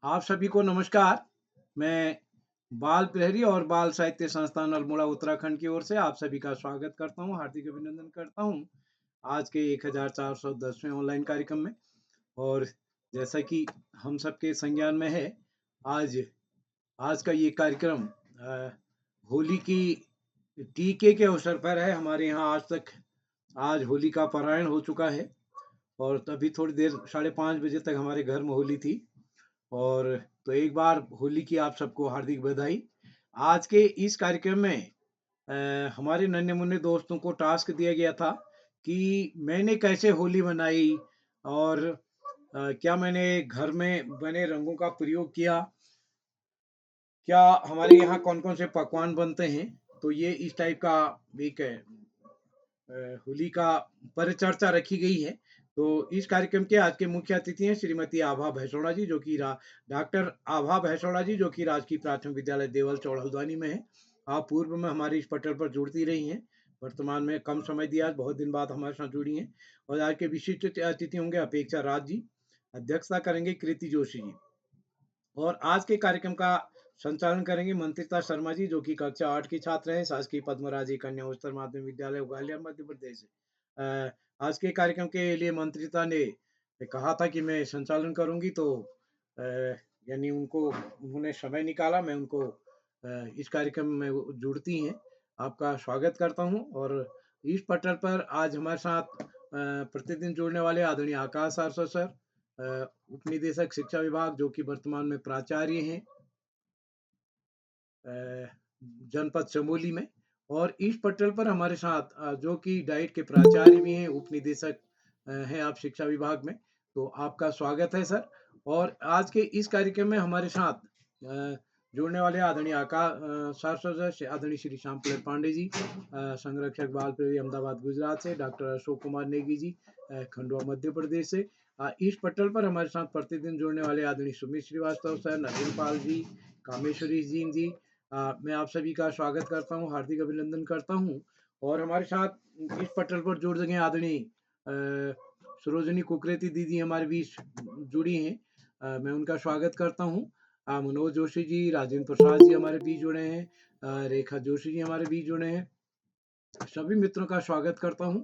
आप सभी को नमस्कार। मैं बाल प्रहरी और बाल साहित्य संस्थान अल्मोड़ा उत्तराखंड की ओर से आप सभी का स्वागत करता हूँ, हार्दिक अभिनंदन करता हूँ आज के 1410वें ऑनलाइन कार्यक्रम में। और जैसा कि हम सबके संज्ञान में है, आज आज का ये कार्यक्रम होली की टीके के अवसर पर है। हमारे यहाँ आज होली का पारायण हो चुका है और तभी थोड़ी देर 5:30 बजे तक हमारे घर में होली थी। और तो एक बार होली की आप सबको हार्दिक बधाई। आज के इस कार्यक्रम में हमारे नन्हे मुन्ने दोस्तों को टास्क दिया गया था कि मैंने कैसे होली मनाई और क्या मैंने घर में बने रंगों का प्रयोग किया, क्या हमारे यहाँ कौन कौन से पकवान बनते हैं। तो ये इस टाइप का एक होली का परिचर्चा रखी गई है। तो इस कार्यक्रम के आज के मुख्य अतिथि हैं श्रीमती आभा भैसोड़ा जी, जो कि डॉक्टर आभा भैसोड़ा जी, जो कि राजकीय प्राथमिक विद्यालय देवल चौड़ हल्द्वानी में है। आप पूर्व में हमारे इस पटल पर जुड़ती रही हैं, वर्तमान में कम समय दिया, बहुत दिन बाद हमारे साथ जुड़ी हैं। और आज के विशिष्ट अतिथि होंगे अपेक्षा राज जी, अध्यक्षता करेंगे कृति जोशी जी, और आज के कार्यक्रम का संचालन करेंगे मंत्रिता शर्मा जी, जो कि कक्षा 8 की छात्र हैं, शासकीय पद्मराजी कन्या उच्चतर माध्यमिक विद्यालय ग्वालियर मध्य प्रदेश से। आज के कार्यक्रम के लिए मंत्रिता ने कहा था कि मैं संचालन करूंगी, तो यानी उन्होंने समय निकाला, मैं उनको इस कार्यक्रम में जुड़ती हैं। आपका स्वागत करता हूं। और इस पटल पर आज हमारे साथ प्रतिदिन जुड़ने वाले आदरणीय आकाश आरसो सर, उप निदेशक शिक्षा विभाग, जो कि वर्तमान में प्राचार्य हैं जनपद चमोली में। और इस पटल पर हमारे साथ जो कि डाइट के प्राचार्य भी हैं, उप निदेशक हैं आप शिक्षा विभाग में, तो आपका स्वागत है सर। और आज के इस कार्यक्रम में हमारे साथ जुड़ने वाले आदरणीय सदस्य आदरणीय श्री श्याम प्रसाद पांडे जी, संरक्षक बाल प्रेमी अहमदाबाद गुजरात से, डॉक्टर अशोक कुमार नेगी जी, खंडवा मध्य प्रदेश से। इस पटल पर हमारे साथ प्रतिदिन जुड़ने वाले आदरणीय सुमित श्रीवास्तव सर, नवीन पाल जी, कामेश्वरी जी, मैं आप सभी का स्वागत करता हूँ, हार्दिक अभिनंदन करता हूँ। और हमारे साथ इस पटल पर जुड़ गए आदरणीय सरोजनी कुकरेती दीदी हमारे बीच जुड़ी हैं, मैं उनका स्वागत करता हूँ। मनोज जोशी जी, राजेंद्र प्रसाद जी हमारे बीच जुड़े हैं, रेखा जोशी जी हमारे बीच जुड़े हैं, सभी मित्रों का स्वागत करता हूँ।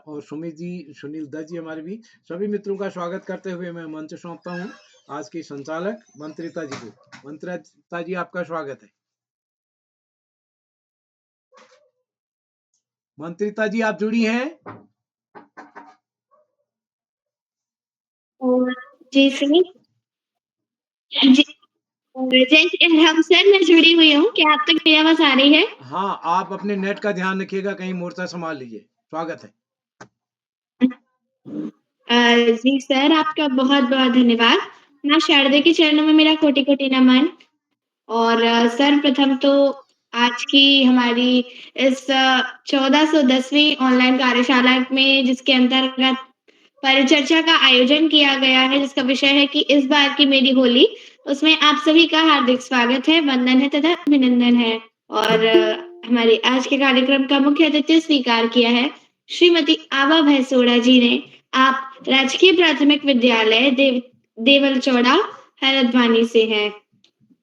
और सुमित जी, सुनील दत्त जी हमारे बीच, सभी मित्रों का स्वागत करते हुए मैं मंच सौंपता हूँ आज की संचालक मंत्रिता जी को। मंत्रिता जी, आपका स्वागत है। मंत्रिता जी, आप जुड़ी हैं? जी सुनिए जी, हम सर मैं जुड़ी हुई हूँ। क्या आप तक मेरी आवाज आ रही है? हाँ, आप अपने नेट का ध्यान रखिएगा, कहीं मोर्चा संभाल लीजिए। स्वागत है। जी सर, आपका बहुत बहुत धन्यवाद। माँ शारदा के चरणों में मेरा कोटि कोटि नमन। और सर प्रथम तो आज की हमारी इस 1410वीं ऑनलाइन कार्यशाला में, जिसके अंतर्गत परिचर्चा का आयोजन किया गया है, जिसका विषय है कि इस बार की मेरी होली, उसमें आप सभी का हार्दिक स्वागत है, वंदन है तथा अभिनंदन है। और हमारे आज के कार्यक्रम का मुख्य अतिथि स्वीकार किया है श्रीमती आभा भैसोड़ा जी ने। आप राजकीय प्राथमिक विद्यालय देवल चौड़ा हल्द्वानी से हैं।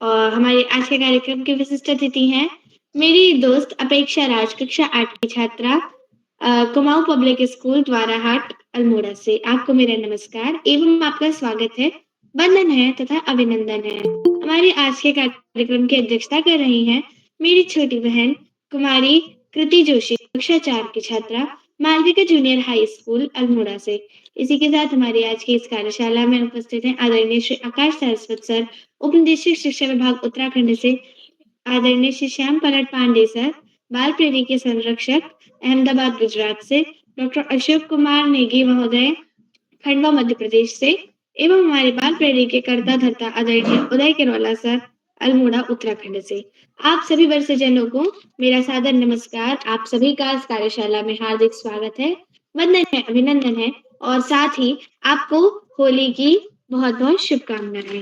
और हमारे आज के कार्यक्रम के विशिष्ट अतिथि हैं मेरी दोस्त अपेक्षा राज, कक्षा 8 की छात्रा, कुमाऊं पब्लिक स्कूल द्वाराहाट अल्मोड़ा से। आपको मेरा नमस्कार एवं आपका स्वागत है, वंदन है तथा अभिनंदन है। हमारे आज के कार्यक्रम की अध्यक्षता कर रही हैं मेरी छोटी बहन कुमारी कृति जोशी, कक्षा 4 की छात्रा, Malvika junior high school Almora से। इसी के साथ हमारी आज की इस कार्यशाला में उपस्थित हैं आदरणीय श्री आकाश सरस्वत सर, उप निदेशक शिक्षा विभाग उत्तराखंड से, आदरणीय श्री श्याम पलट पांडे सर, बाल प्रेमी के संरक्षक अहमदाबाद गुजरात से, डॉक्टर अशोक कुमार नेगी महोदय, खंडवा मध्य प्रदेश से, एवं हमारे बाल प्रेमी के कर्ता धर्ता आदरणीय उदय किरोला सर, अल्मोड़ा उत्तराखंड से। आप सभी वर्षजनों को मेरा सादर नमस्कार। आप सभी का इस कार्यशाला में हार्दिक स्वागत है, वंदन है, अभिनंदन है, और साथ ही आपको होली की बहुत बहुत शुभकामनाएं।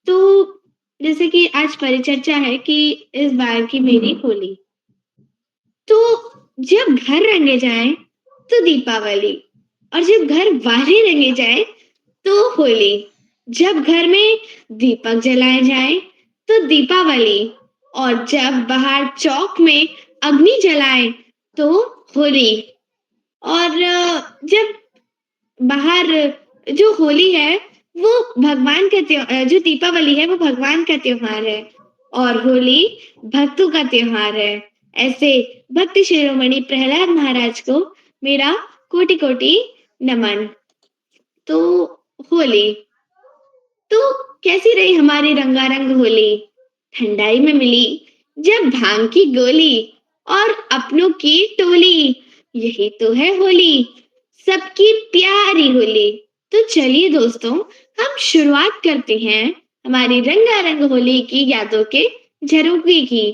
तो जैसे कि आज परिचर्चा है कि इस बार की मेरी होली, तो जब घर रंगे जाएं तो दीपावली, और जब घर बाहर रंगे जाए तो होली। जब घर में दीपक जलाए जाएँ, तो दीपावली और जब बाहर चौक में अग्नि जलाएँ, तो होली और जब बाहर जो होली है, वो भगवान का जो दीपावली है, वो भगवान का त्योहार है और होली भक्तों का त्योहार है। ऐसे भक्ति शिरोमणि प्रहलाद महाराज को मेरा कोटि-कोटि नमन। तो होली, तो कैसी रही हमारी रंगारंग होली? ठंडाई में मिली जब भांग की गोली और अपनों की टोली, यही तो है होली, सबकी प्यारी होली। तो चलिए दोस्तों, हम शुरुआत करते हैं हमारी रंगारंग होली की यादों के झरोखे की,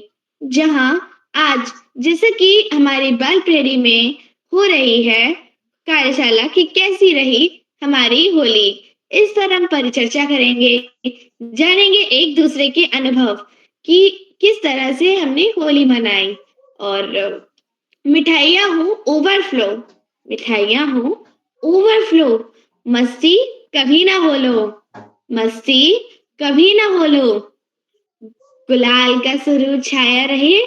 जहां आज जैसे कि हमारी बाल प्रहरी में हो रही है कार्यशाला कि कैसी रही हमारी होली। इस पर हम परिचर्चा करेंगे, जानेंगे एक दूसरे के अनुभव कि किस तरह से हमने होली मनाई और मिठाइयाँ हो ओवरफ्लो, मिठाइयाँ हो ओवरफ्लो, मस्ती कभी ना भूलो, मस्ती कभी ना भूलो। गुलाल का सुरूर छाया रहे,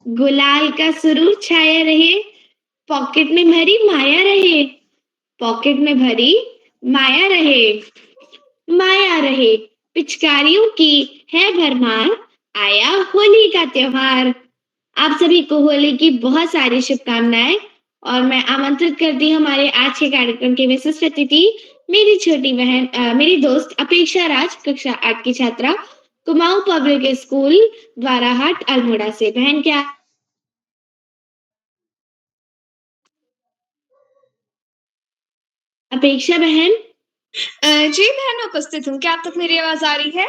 गुलाल का सुरूर छाया रहे, पॉकेट में भरी माया रहे, पॉकेट में भरी माया रहे, माया रहे, पिचकारियों की है भरमार, आया होली का त्योहार। आप सभी को होली की बहुत सारी शुभकामनाएं और मैं आमंत्रित करती हूँ हमारे आज के कार्यक्रम के विशिष्ट अतिथि मेरी छोटी बहन मेरी दोस्त अपेक्षा राज कक्षा 8 की छात्रा कुमाऊं पब्लिक स्कूल द्वाराहाट अल्मोड़ा से। बहन क्या अपेक्षा बहन? जी बहन उपस्थित हूँ। क्या आप तक मेरी आवाज़ आ रही है?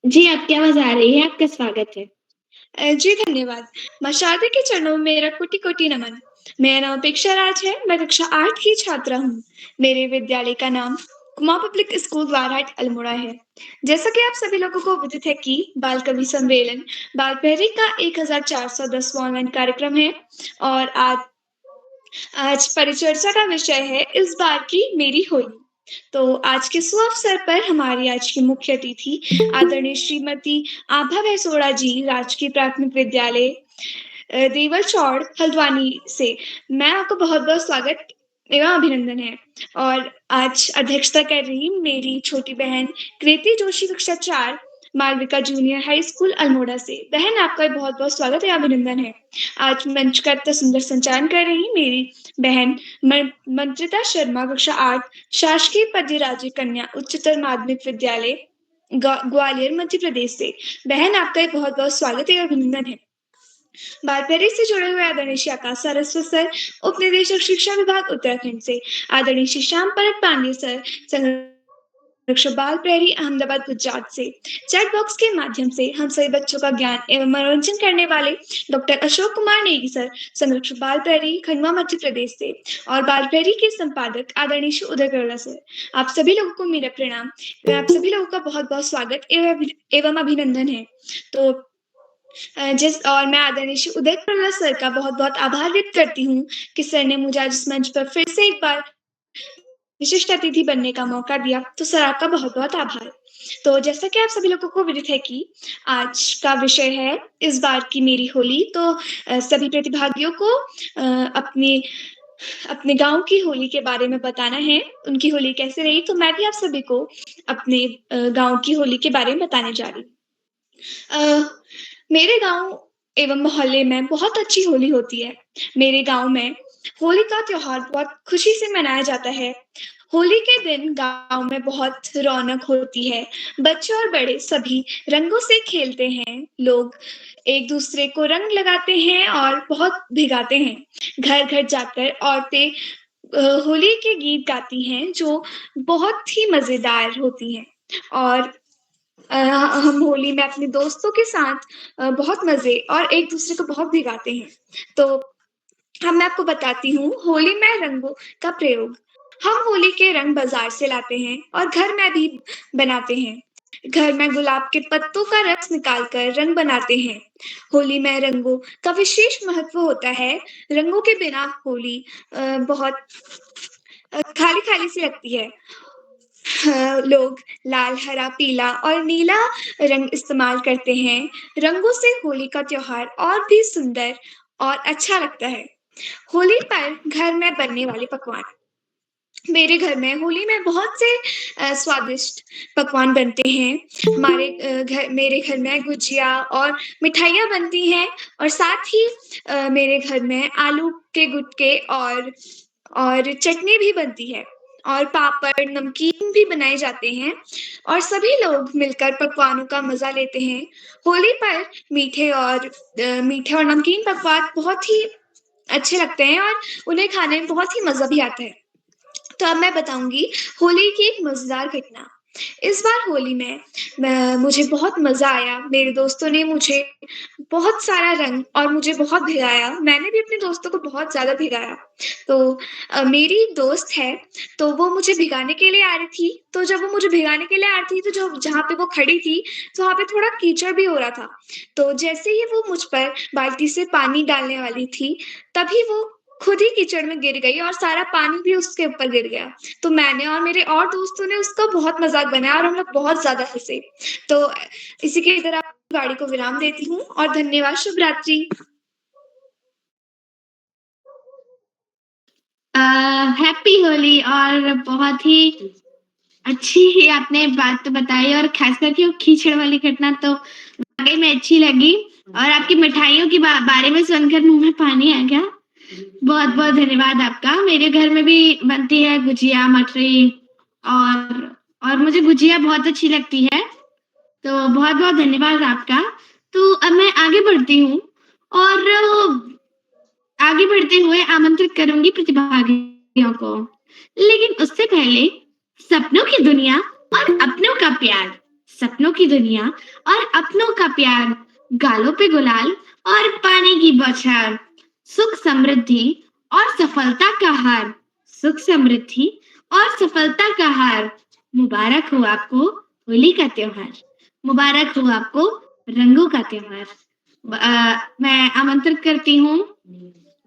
जी, आपकी आवाज आ रही है। आपका स्वागत है। जी धन्यवाद। माँ शारदा के चरणों में मेरा कोटि-कोटि नमन। मेरा नाम अपेक्षा राज है, मैं कक्षा 8 की छात्रा हूँ। मेरे विद्यालय का नाम कुमाऊं पब्लिक स्कूल द्वाराहाट अल्मोड़ा है। जैसा कि आप सभी लोगों को विदित है कि बाल कवि सम्मेलन बाल प्रहरी का 1410वां ऑनलाइन कार्यक्रम है और आज परिचर्चा का विषय है इस बार की मेरी होली। तो आज के सुअवसर पर हमारी आज की मुख्य अतिथि आदरणीय श्रीमती आभा भैसोड़ा जी राजकीय प्राथमिक विद्यालय देवल चौड़ हल्द्वानी से मैं आपका बहुत-बहुत स्वागत एवं अभिनंदन है। और आज अध्यक्षता कर रही मेरी छोटी बहन कृति जोशी कक्षा 4 Malvika junior high school Almora से। बहन आपका भी बहुत-बहुत स्वागत एवं अभिनंदन है। आज मंच का इतना सुंदर संचालन कर रही मेरी बहन मंत्रिता शर्मा कक्षा 8 शासकीय पद्य राज्य कन्या उच्चतर माध्यमिक विद्यालय ग्वालियर मध्य प्रदेश से। बहन आपका भी बहुत-बहुत स्वागत एवं अभिनंदन है। बाल प्रहरी से जुड़े हुए आदरणीय श्री आकाश सारस्वत सर, उप निदेशक शिक्षा विभाग उत्तराखंड से, आदरणीय श्री श्याम परत पांडे सर, संरक्षक बाल प्रहरी अहमदाबाद गुजरात से। चैट बॉक्स के माध्यम से हम सभी बच्चों का ज्ञान एवं मनोरंजन करने वाले डॉक्टर अशोक कुमार नेगी सर, संरक्षक बाल प्रहरी खंडवा मध्य प्रदेश से और बाल प्रहरी के संपादक आदरणीय श्री उदय गौड़ा सर। आप सभी लोगों को मेरा प्रणाम एवं आप सभी लोगों का बहुत-बहुत स्वागत एवं अभिनंदन है। तो और मैं आदरणीय श्री उदय प्रहला सर का बहुत-बहुत आभार व्यक्त करती हूँ कि सर ने मुझे आज इस मंच पर फिर से एक बार विशिष्ट अतिथि बनने का मौका दिया, तो सर आपका बहुत-बहुत आभार। तो जैसा कि आप सभी लोगों को विदित है कि आज का विषय है इस बार की मेरी होली, तो सभी प्रतिभागियों को अपने अपने गाँव की होली के बारे में बताना है, उनकी होली कैसे रही, तो मैं भी आप सभी को अपने गाँव की होली के बारे में बताने जा रही हूँ। मेरे गाँव एवं मोहल्ले में बहुत अच्छी होली होती है। मेरे गाँव में होली का त्योहार बहुत खुशी से मनाया जाता है। होली के दिन गाँव में बहुत रौनक होती है। बच्चे और बड़े सभी रंगों से खेलते हैं। लोग एक-दूसरे को रंग लगाते हैं और बहुत भिगाते हैं। घर-घर जाकर औरतें होली के गीत गाती हैं जो बहुत ही मज़ेदार होती हैं और हम होली में अपने दोस्तों के साथ बहुत मज़े और एक-दूसरे को बहुत भिगाते हैं। तो मैं आपको बताती हूँ होली में रंगों का प्रयोग। हम होली के रंग बाज़ार से लाते हैं और घर में भी बनाते हैं। घर में गुलाब के पत्तों का रस निकाल कर रंग बनाते हैं। होली में रंगों का विशेष महत्व होता है। रंगों के बिना होली बहुत खाली-खाली सी लगती है। लोग लाल, हरा, पीला और नीला रंग इस्तेमाल करते हैं। रंगों से होली का त्योहार और भी सुंदर और अच्छा लगता है। होली पर घर में बनने वाले पकवान। मेरे घर में होली में बहुत से स्वादिष्ट पकवान बनते हैं। मेरे घर में गुजिया और मिठाइयाँ बनती हैं और साथ ही मेरे घर में आलू के गुटके और चटनी भी बनती है और पापड़, नमकीन भी बनाए जाते हैं और सभी लोग मिलकर पकवानों का मज़ा लेते हैं। होली पर मीठे और नमकीन पकवान बहुत ही अच्छे लगते हैं और उन्हें खाने में बहुत ही मज़ा भी आता है। तो अब मैं बताऊँगी होली की एक मज़ेदार घटना। इस बार होली में मुझे बहुत मज़ा आया। मेरे दोस्तों ने मुझे बहुत सारा रंग और मुझे बहुत भिगाया। मैंने भी अपने दोस्तों को बहुत ज़्यादा भिगाया। तो मेरी दोस्त है, तो वो मुझे भिगाने के लिए आ रही थी। तो जब वो मुझे भिगाने के लिए आ रही थी, तो जो जहाँ पे वो खड़ी थी, तो वहाँ पे थोड़ा कीचड़ भी हो रहा था। तो जैसे ही वो मुझ पर बाल्टी से पानी डालने वाली थी, तभी वो खुद ही कीचड़ में गिर गई और सारा पानी भी उसके ऊपर गिर गया। तो मैंने और मेरे और दोस्तों ने उसका बहुत मज़ाक बनाया और हम लोग बहुत ज़्यादा हँसे। तो इसी के तरह गाड़ी को विराम देती हूँ और धन्यवाद। शुभ रात्रि। हैप्पी होली। और बहुत ही अच्छी ही आपने बात तो बताई और खास करके वो कीचड़ वाली घटना तो वाक़ई में अच्छी लगी और आपकी मिठाइयों के बारे में सुनकर मुँह में पानी आ गया। बहुत-बहुत धन्यवाद आपका। मेरे घर में भी बनती है गुजिया, मठरी और मुझे गुजिया बहुत अच्छी लगती है। तो बहुत-बहुत धन्यवाद आपका। तो अब मैं आगे बढ़ती हूँ और आगे बढ़ते हुए आमंत्रित करूँगी प्रतिभागियों को। लेकिन उससे पहले सपनों की दुनिया और अपनों का प्यार, सपनों की दुनिया और अपनों का प्यार, गालों पे गुलाल और पानी की बौछार, सुख समृद्धि और सफलता का हार, सुख समृद्धि और सफलता का हार। मुबारक हो आपको होली का त्योहार, मुबारक हो आपको रंगों का त्योहार। मैं आमंत्रित करती हूँ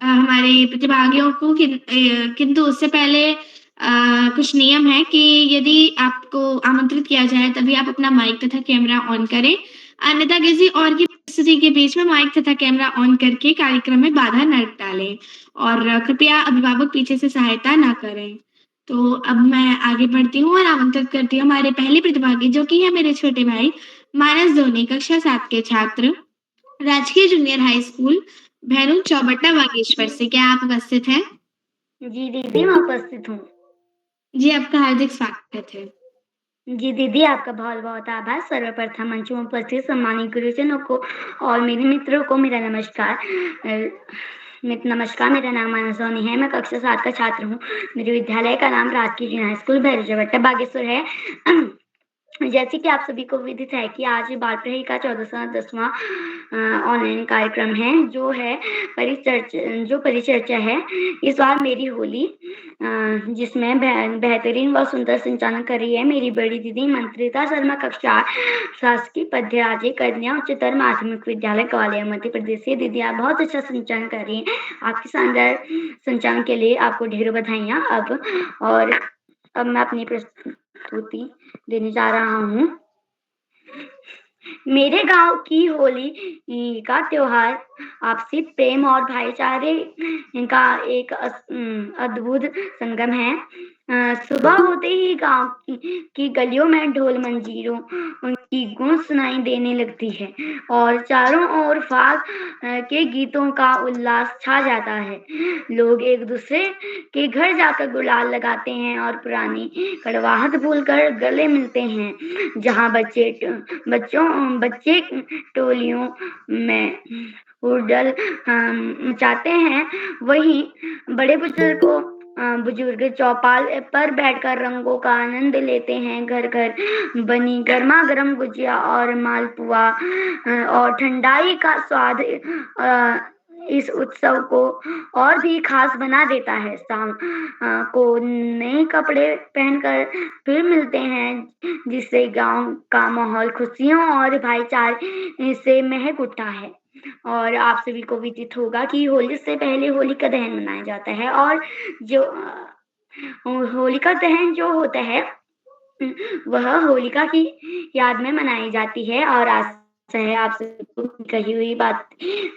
हमारे प्रतिभागियों को किंतु उससे पहले कुछ नियम है कि यदि आपको आमंत्रित किया जाए तभी आप अपना माइक तथा कैमरा ऑन करें। अन्यथा किसी और की उपस्थिति के बीच में माइक तथा कैमरा ऑन करके कार्यक्रम में बाधा न डालें और कृपया अभिभावक पीछे से सहायता ना करें। तो अब मैं आगे बढ़ती हूँ और आमंत्रित करती हूँ हमारे पहले प्रतिभागी जो कि है मेरे छोटे भाई मानस धोनी, कक्षा 7 के छात्र, राजकीय junior high school Bhairu Chaubatta Bageshwar से। क्या आप उपस्थित हैं? जी दीदी, मैं उपस्थित हूँ। जी, आपका हार्दिक स्वागत है। जी दीदी, आपका बहुत-बहुत आभार। सर्वप्रथम मंच में उपस्थित सम्मानित गुरुजनों को और मेरे मित्रों को मेरा नमस्कार। मेरा नाम मानस सोनी है। मैं कक्षा 7 का छात्र हूँ। मेरे विद्यालय का नाम राजकीय junior high school Bhairu Chaubatta Bageshwar है। जैसे कि आप सभी को विदित है कि आज बाल प्रहरी का 14वां ऑनलाइन कार्यक्रम है, जो परिचर्चा है। इस बार मेरी होली जिसमें बेहतरीन व सुंदर संचालन कर रही है मेरी बड़ी दीदी मंत्रिता शर्मा, कक्षा 8 शासकीय पद्य कन्या उच्चतर माध्यमिक विद्यालय ग्वालियर मध्य प्रदेश से। दीदी, आप बहुत अच्छा संचालन कर रही हैं। आपके शानदार संचालन के लिए आपको ढेरों बधाइयाँ। अब मैं अपनी प्रस्तुति देने जा रहा हूँ। मेरे गांव की होली का त्योहार आपसी प्रेम और भाईचारे का एक अद्भुत संगम है। सुबह होते ही गांव की गलियों में ढोल मंजीरों की गूंज सुनाई देने लगती है और चारों ओर फाग के गीतों का उल्लास छा जाता है। लोग एक दूसरे के घर जाकर गुलाल लगाते हैं और पुरानी कड़वाहट भूलकर गले मिलते हैं। जहाँ बच्चे टोलियों में हुड़दंग मचाते हैं, वहीं बड़े बुजुर्ग चौपाल पर बैठकर रंगों का आनंद लेते हैं। घर घर बनी गर्मा गर्म गुजिया और मालपुआ और ठंडाई का स्वाद इस उत्सव को और भी खास बना देता है। शाम को नए कपड़े पहनकर फिर मिलते हैं, जिससे गांव का माहौल खुशियों और भाईचारे से महक उठता है। और आप सभी को विदित होगा कि होली से पहले होलिका दहन मनाया जाता है और जो होलिका दहन जो होता है वह होलिका की याद में मनाई जाती है और आशा है आप सबको कही हुई बात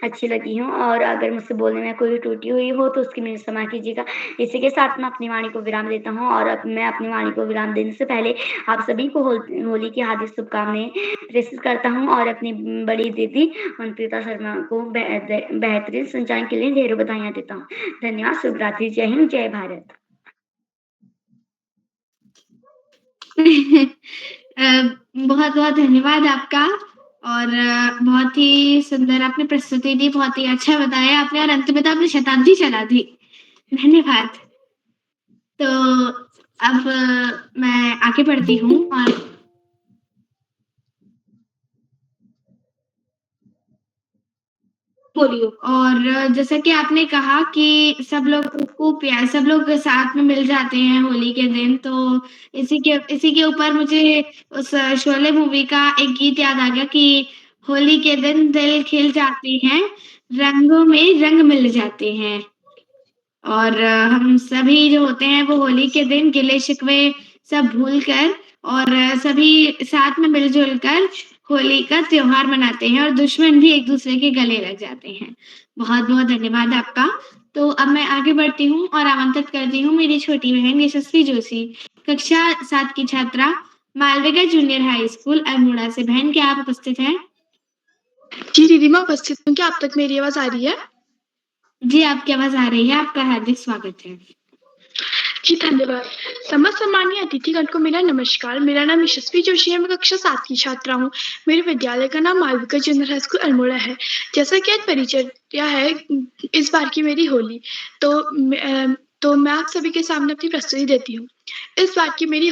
अच्छी लगी हो और अगर मुझसे बोलने में कोई त्रुटि हुई हो तो उसकी मेरी क्षमा कीजिएगा। इसी के साथ मैं अपनी वाणी को विराम देता हूँ और अब मैं अपनी वाणी को विराम देने से पहले आप सभी को होली की हार्दिक शुभकामनाएं प्रेषित करता हूँ और अपनी बड़ी दीदी मंत्रिता शर्मा को बेहतरीन संचालन के लिए ढेरों बधाइयाँ देता हूँ। धन्यवाद। शुभ रात्रि। जय हिंद, जय भारत। बहुत बहुत धन्यवाद आपका और बहुत ही सुंदर आपने प्रस्तुति दी, बहुत ही अच्छा बताया आपने और अंत में तो आपने शताब्दी चला दी। धन्यवाद। तो अब मैं आगे बढ़ती हूँ और बोलियो और जैसा कि आपने कहा कि सब लोग साथ में मिल जाते हैं होली के दिन, तो इसी के ऊपर मुझे उस शोले मूवी का एक गीत याद आ गया कि होली के दिन दिल खिल जाते हैं, रंगों में रंग मिल जाते हैं और हम सभी जो होते हैं वो होली के दिन गिले शिकवे सब भूलकर और सभी साथ में मिलजुल कर होली का त्योहार मनाते हैं और दुश्मन भी एक दूसरे के गले लग जाते हैं। बहुत-बहुत धन्यवाद आपका। तो अब मैं आगे बढ़ती हूँ और आमंत्रित करती हूँ मेरी छोटी बहन यशस्वी जोशी, कक्षा 7 की छात्रा, Malvika junior high school Almora से। बहन, क्या आप उपस्थित हैं? जी दीदी, मैं उपस्थित हूँ। क्या आप तक मेरी आवाज आ रही है? जी, आपकी आवाज़ आ रही है। आपका हार्दिक स्वागत है। जी धन्यवाद। समस्त सम्मानीय अतिथिगण को मेरा नमस्कार। मेरा नाम यशस्वी जोशी है। मैं कक्षा 7 की छात्रा हूँ। मेरे विद्यालय का नाम Malvika junior high school Almora है। जैसा कि आज परिचर्या है इस बार की मेरी होली, तो मैं आप सभी के सामने अपनी प्रस्तुति देती हूँ। इस बार की मेरी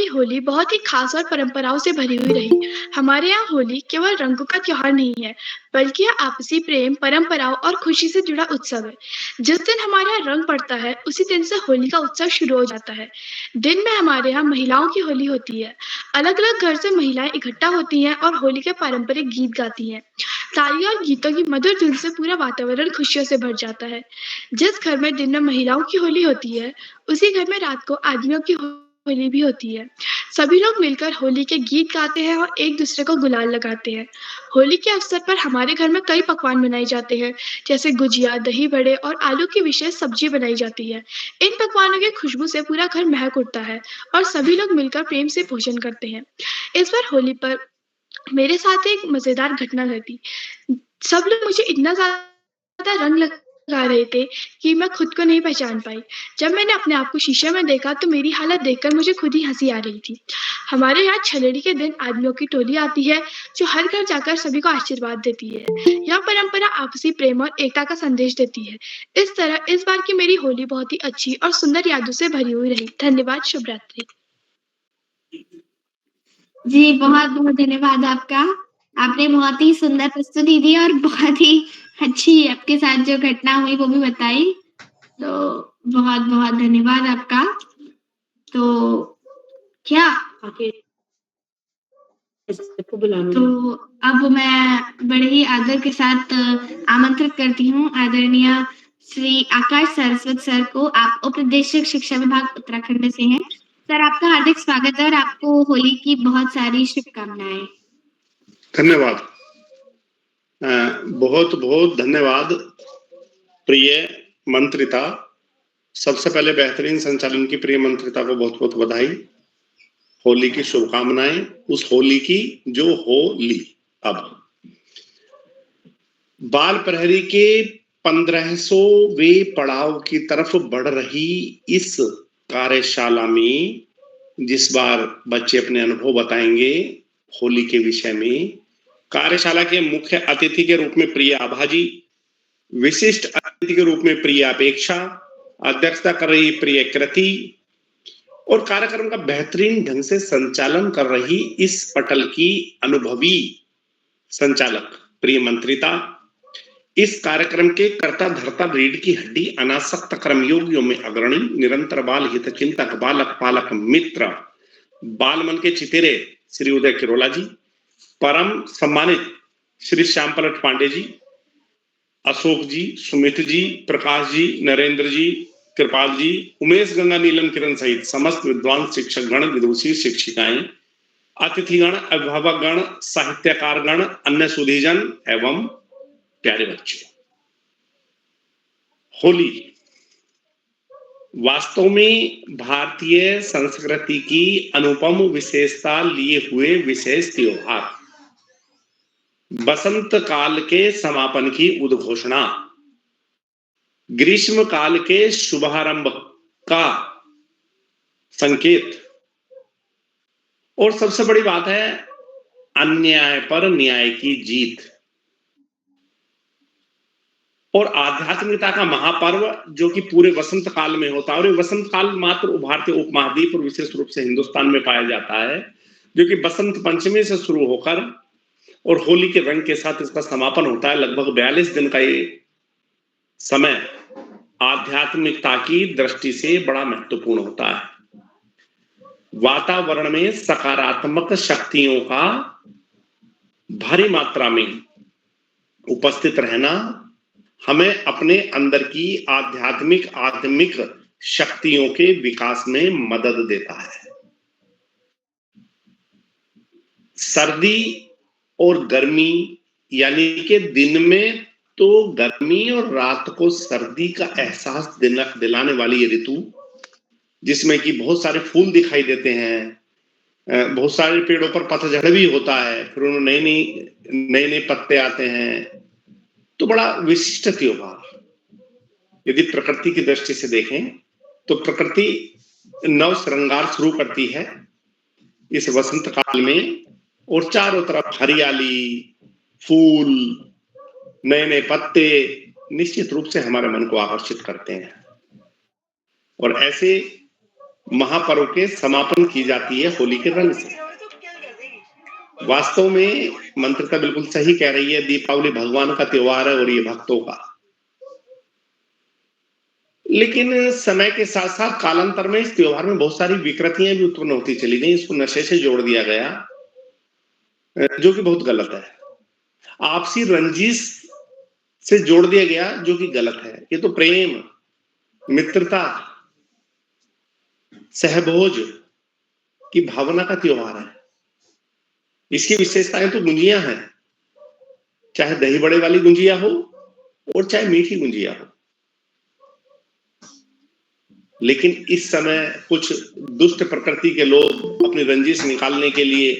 होली बहुत ही खास और परंपराओं से भरी हुई रही। हमारे यहाँ होली केवल रंगों का त्योहार नहीं है, बल्कि यह आपसी प्रेम, परंपराओं और खुशी से जुड़ा उत्सव है। जिस दिन हमारे यहाँ रंग पड़ता है, उसी दिन से होली का उत्सव शुरू हो जाता है। दिन में हमारे यहाँ महिलाओं की होली होती है। अलग-अलग घर से महिलाएं इकट्ठा होती हैं और होली के पारंपरिक गीत गाती हैं। तालियों और गीतों की मधुर धुन से पूरा वातावरण खुशियों से भर जाता है। जिस घर में दिन में महिलाओं की होली होती है, उसी घर में रात को आदमियों की होली भी होती है। सभी लोग मिलकर होली के गीत गाते हैं और एक दूसरे को गुलाल लगाते हैं। होली के अवसर पर हमारे घर में कई पकवान बनाए जाते हैं, जैसे गुजिया, दही बड़े और आलू की विशेष सब्जी बनाई जाती है। इन पकवानों की खुशबू से पूरा घर महक उठता है और सभी लोग मिलकर प्रेम से भोजन करते हैं। इस बार होली पर मेरे साथ एक मजेदार घटना घटी। सब लोग मुझे इतना ज़्यादा रंग लगा रहे थे कि मैं खुद को नहीं पहचान पाई। जब मैंने अपने आप को शीशे में देखा तो मेरी हालत देखकर मुझे खुद ही हँसी आ रही थी। हमारे यहाँ छलेड़ी के दिन आदमियों की टोली आती है, जो हर घर जाकर सभी को आशीर्वाद देती है। यह परंपरा आपसी प्रेम और एकता का संदेश देती है। इस तरह इस बार की मेरी होली बहुत ही अच्छी और सुंदर यादों से भरी हुई रही। धन्यवाद। शुभ रात्रि। जी, बहुत-बहुत धन्यवाद आपका। आपने बहुत ही सुंदर प्रस्तुति दी और बहुत ही अच्छी आपके साथ जो घटना हुई वो भी बताई। तो बहुत-बहुत धन्यवाद आपका। तो क्या आगे तो अब मैं बड़े ही आदर के साथ आमंत्रित करती हूँ आदरणीय श्री आकाश सरस्वत सर को। आप उपनिदेशक शिक्षा विभाग उत्तराखंड से हैं। सर, आपका हार्दिक स्वागत है और आपको होली की बहुत सारी शुभकामनाएं। धन्यवाद। बहुत बहुत धन्यवाद प्रिय मंत्रिता। सबसे पहले बेहतरीन संचालन की प्रिय मंत्रिता को बहुत बहुत बधाई। होली की शुभकामनाएं, उस होली की जो होली। अब बाल प्रहरी के 1500वें पड़ाव की तरफ बढ़ रही इस कार्यशाला में जिस बार बच्चे अपने अनुभव बताएंगे होली के विषय में, कार्यशाला के मुख्य अतिथि के रूप में प्रिय आभा जी, विशिष्ट अतिथि के रूप में प्रिय अपेक्षा, अध्यक्षता कर रही प्रिय कृति और कार्यक्रम का बेहतरीन ढंग से संचालन कर रही इस पटल की अनुभवी संचालक प्रिय मंत्रिता, इस कार्यक्रम के कर्ता धर्ता रीढ़ की हड्डी अनासक्त कर्मयोगियों में अग्रणी, निरंतर बाल हित चिंतक, बालक पालक मित्र, बाल मन के चितेरे श्री उदय किरोला जी, परम सम्मानित श्री श्याम पलट पांडे जी, अशोक जी, सुमित जी, प्रकाश जी, नरेंद्र जी, कृपाल जी, उमेश, गंगा, नीलम, किरण सहित समस्त विद्वान शिक्षक गण, विदुषी, शिक्षिकाएं, अतिथिगण, अभिभावकगण, साहित्यकारगण, अन्य सुधीजन एवं प्यारे बच्चे, होली वास्तव में भारतीय संस्कृति की अनुपम विशेषता लिए हुए विशेष त्योहार, बसंत काल के समापन की उद्घोषणा, ग्रीष्म काल के शुभारंभ का संकेत, और सबसे बड़ी बात है अन्याय पर न्याय की जीत और आध्यात्मिकता का महापर्व जो कि पूरे वसंत काल में होता है। और ये वसंत काल मात्र भारतीय उपमहाद्वीप और विशेष रूप से हिंदुस्तान में पाया जाता है, जो कि बसंत पंचमी से शुरू होकर और होली के रंग के साथ इसका समापन होता है। लगभग 42 दिन का ये समय आध्यात्मिकता की दृष्टि से बड़ा महत्वपूर्ण होता है। वातावरण में सकारात्मक शक्तियों का भारी मात्रा में उपस्थित रहना हमें अपने अंदर की आत्मिक शक्तियों के विकास में मदद देता है। सर्दी और गर्मी, यानी कि दिन में तो गर्मी और रात को सर्दी का एहसास दिलाने वाली ये ऋतु, जिसमें कि बहुत सारे फूल दिखाई देते हैं, बहुत सारे पेड़ों पर पतझड़ भी होता है, फिर उन्हें नए पत्ते आते हैं, तो बड़ा विशिष्ट त्योहार। यदि प्रकृति की दृष्टि से देखें तो प्रकृति नव श्रृंगार शुरू करती है इस वसंत काल में, और चारों तरफ हरियाली, फूल, नए पत्ते निश्चित रूप से हमारे मन को आकर्षित करते हैं। और ऐसे महापर्व के समापन की जाती है होली के रंग से। वास्तव में मंत्रिता बिल्कुल सही कह रही है, दीपावली भगवान का त्योहार है और ये भक्तों का। लेकिन समय के साथ साथ कालांतर में इस त्योहार में बहुत सारी विकृतियां भी उत्पन्न होती चली गई। इसको नशे से जोड़ दिया गया, जो कि बहुत गलत है। आपसी रंजिश से जोड़ दिया गया, जो कि गलत है। ये तो प्रेम, मित्रता, सहभोज की भावना का त्योहार है। इसकी विशेषताएं तो गुंजियां हैं, चाहे दही बड़े वाली गुंजिया हो और चाहे मीठी गुंजिया हो। लेकिन इस समय कुछ दुष्ट प्रकृति के लोग अपनी रंजिश निकालने के लिए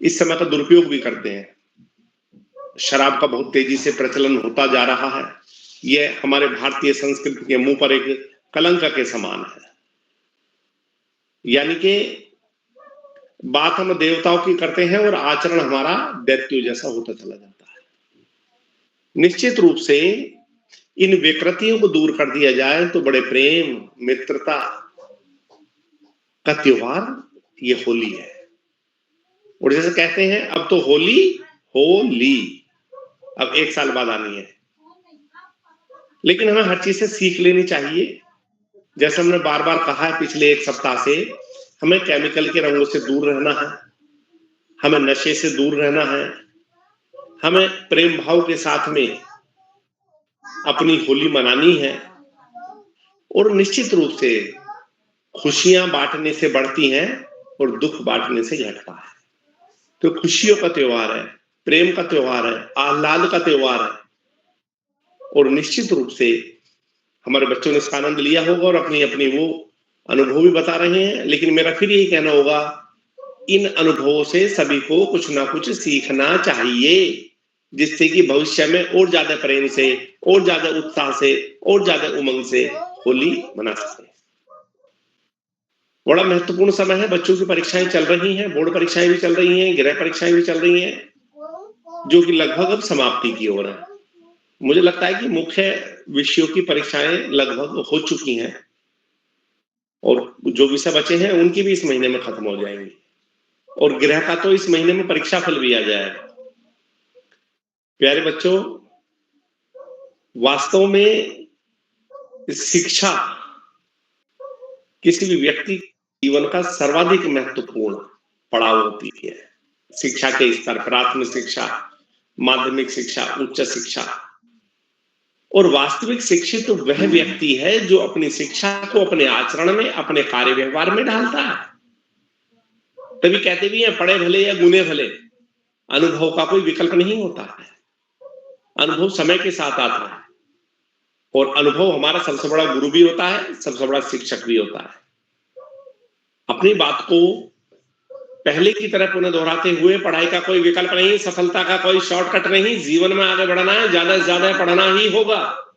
इस समय का दुरुपयोग भी करते हैं। शराब का बहुत तेजी से प्रचलन होता जा रहा है। यह हमारे भारतीय संस्कृति के मुंह पर एक कलंक के समान है। यानी कि बात हम देवताओं की करते हैं और आचरण हमारा दैत्यों जैसा होता चला जाता है। निश्चित रूप से इन विकृतियों को दूर कर दिया जाए तो बड़े प्रेम, मित्रता का त्योहार ये होली है। और जैसे कहते हैं अब तो होली अब 1 साल बाद आनी है, लेकिन हमें हर चीज से सीख लेनी चाहिए। जैसे हमने बार बार कहा है पिछले 1 सप्ताह से, हमें केमिकल के रंगों से दूर रहना है, हमें नशे से दूर रहना है, हमें प्रेम भाव के साथ में अपनी होली मनानी है। और निश्चित रूप से खुशियां बांटने से बढ़ती हैं और दुख बांटने से घटता है। तो खुशियों का त्योहार है, प्रेम का त्योहार है, आह्लाद का त्योहार है। और निश्चित रूप से हमारे बच्चों ने इसका आनंद लिया होगा और अपनी अपनी वो अनुभव भी बता रहे हैं। लेकिन मेरा फिर यही कहना होगा, इन अनुभवों से सभी को कुछ ना कुछ सीखना चाहिए, जिससे कि भविष्य में और ज्यादा प्रेम से, और ज्यादा उत्साह से, और ज्यादा उमंग से होली मना सके। बड़ा महत्वपूर्ण समय है। बच्चों की परीक्षाएं चल रही हैं, बोर्ड परीक्षाएं भी चल रही हैं, गृह परीक्षाएं भी चल रही हैं, जो कि लगभग अब समाप्ति की ओर है। मुझे लगता है कि मुख्य विषयों की परीक्षाएं लगभग हो चुकी हैं और जो विषय बचे हैं उनकी भी इस महीने में खत्म हो जाएंगी। और गृह का तो इस महीने में परीक्षा फल भी आ जाएगा। प्यारे बच्चों, वास्तव में शिक्षा किसी भी व्यक्ति जीवन का सर्वाधिक महत्वपूर्ण पड़ाव होती है। शिक्षा के स्तर, प्राथमिक शिक्षा, माध्यमिक शिक्षा, उच्च शिक्षा, और वास्तविक शिक्षित तो वह व्यक्ति है जो अपनी शिक्षा को अपने आचरण में, अपने कार्य व्यवहार में ढालता है। तभी कहते भी हैं, पढ़े भले या गुने भले, अनुभव का कोई विकल्प नहीं होता है। अनुभव समय के साथ आता है और अनुभव हमारा सबसे बड़ा गुरु भी होता है, सबसे बड़ा शिक्षक भी होता है। अपनी बात को पहले की तरह पुनः दोहराते हुए, पढ़ाई का कोई विकल्प नहीं, सफलता का कोई शॉर्टकट नहीं, जीवन में आगे बढ़ना है, ज्यादा से ज्यादा पढ़ना ही होगा।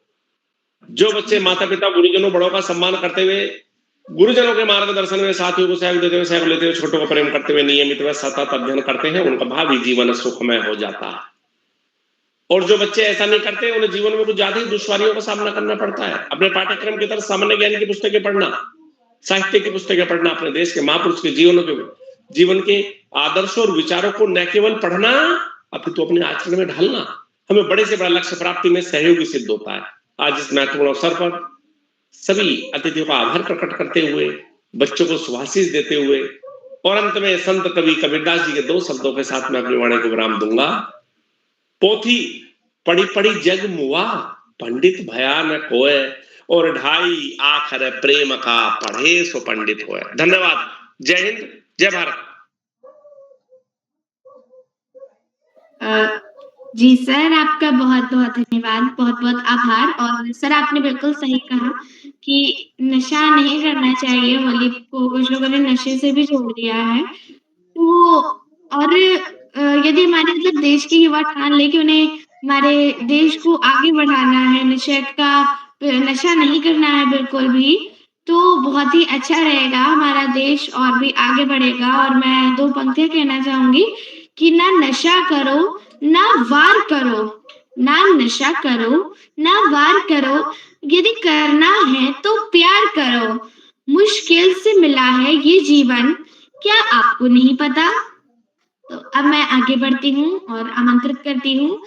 जो बच्चे माता पिता गुरुजनों बड़ों का सम्मान करते हुए, गुरुजनों के मार्गदर्शन में साथियों को सहयोग देते हुए, सहयोग लेते हुए, छोटों को प्रेम करते हुए नियमित व सतत अध्ययन करते हैं, उनका भावी जीवन सुखमय हो जाता है। और जो बच्चे ऐसा नहीं करते, उन्हें जीवन में कुछ ज्यादा ही दुश्वारियों का सामना करना पड़ता है। अपने पाठ्यक्रम की तरफ सामान्य ज्ञान की पुस्तकें पढ़ना, साहित्य की पुस्तकें पढ़ना, अपने देश के महापुरुष के जीवन के आदर्शों और विचारों को न केवल पढ़ना, अपितु अपने आचरण में ढालना हमें बड़े से बड़ा लक्ष्य प्राप्ति में सहयोगी सिद्ध होता है। आज इस महत्वपूर्ण अवसर पर सभी अतिथियों का आभार प्रकट करते हुए, बच्चों को शुभाशीष देते हुए और अंत में संत कवि कबीरदास जी के 2 शब्दों के साथ मैं अपनी वाणी को विराम दूंगा। पोथी पढ़ी पढ़ी जग मुआ, पंडित भया न कोय, और ढाई आखर प्रेम का, पढ़े सो पंडित होए। धन्यवाद। जय हिंद, जय भारत। जी सर, आपका बहुत बहुत धन्यवाद, बहुत बहुत आभार। और सर आपने बिल्कुल सही कहा कि नशा नहीं करना चाहिए, होली को कुछ लोगों ने नशे से भी जोड़ दिया है। तो और यदि हमारे मतलब देश के युवा ठान ले कि उन्हें हमारे देश को आगे बढ़ाना है, नशा नहीं करना है बिल्कुल भी, तो बहुत ही अच्छा रहेगा, हमारा देश और भी आगे बढ़ेगा। और मैं 2 पंक्तियाँ कहना चाहूँगी कि ना नशा करो, ना वार करो, ना नशा करो, ना वार करो, यदि करना है तो प्यार करो, मुश्किल से मिला है ये जीवन, क्या आपको नहीं पता? तो अब मैं आगे बढ़ती हूँ और आमंत्रित करती हूँ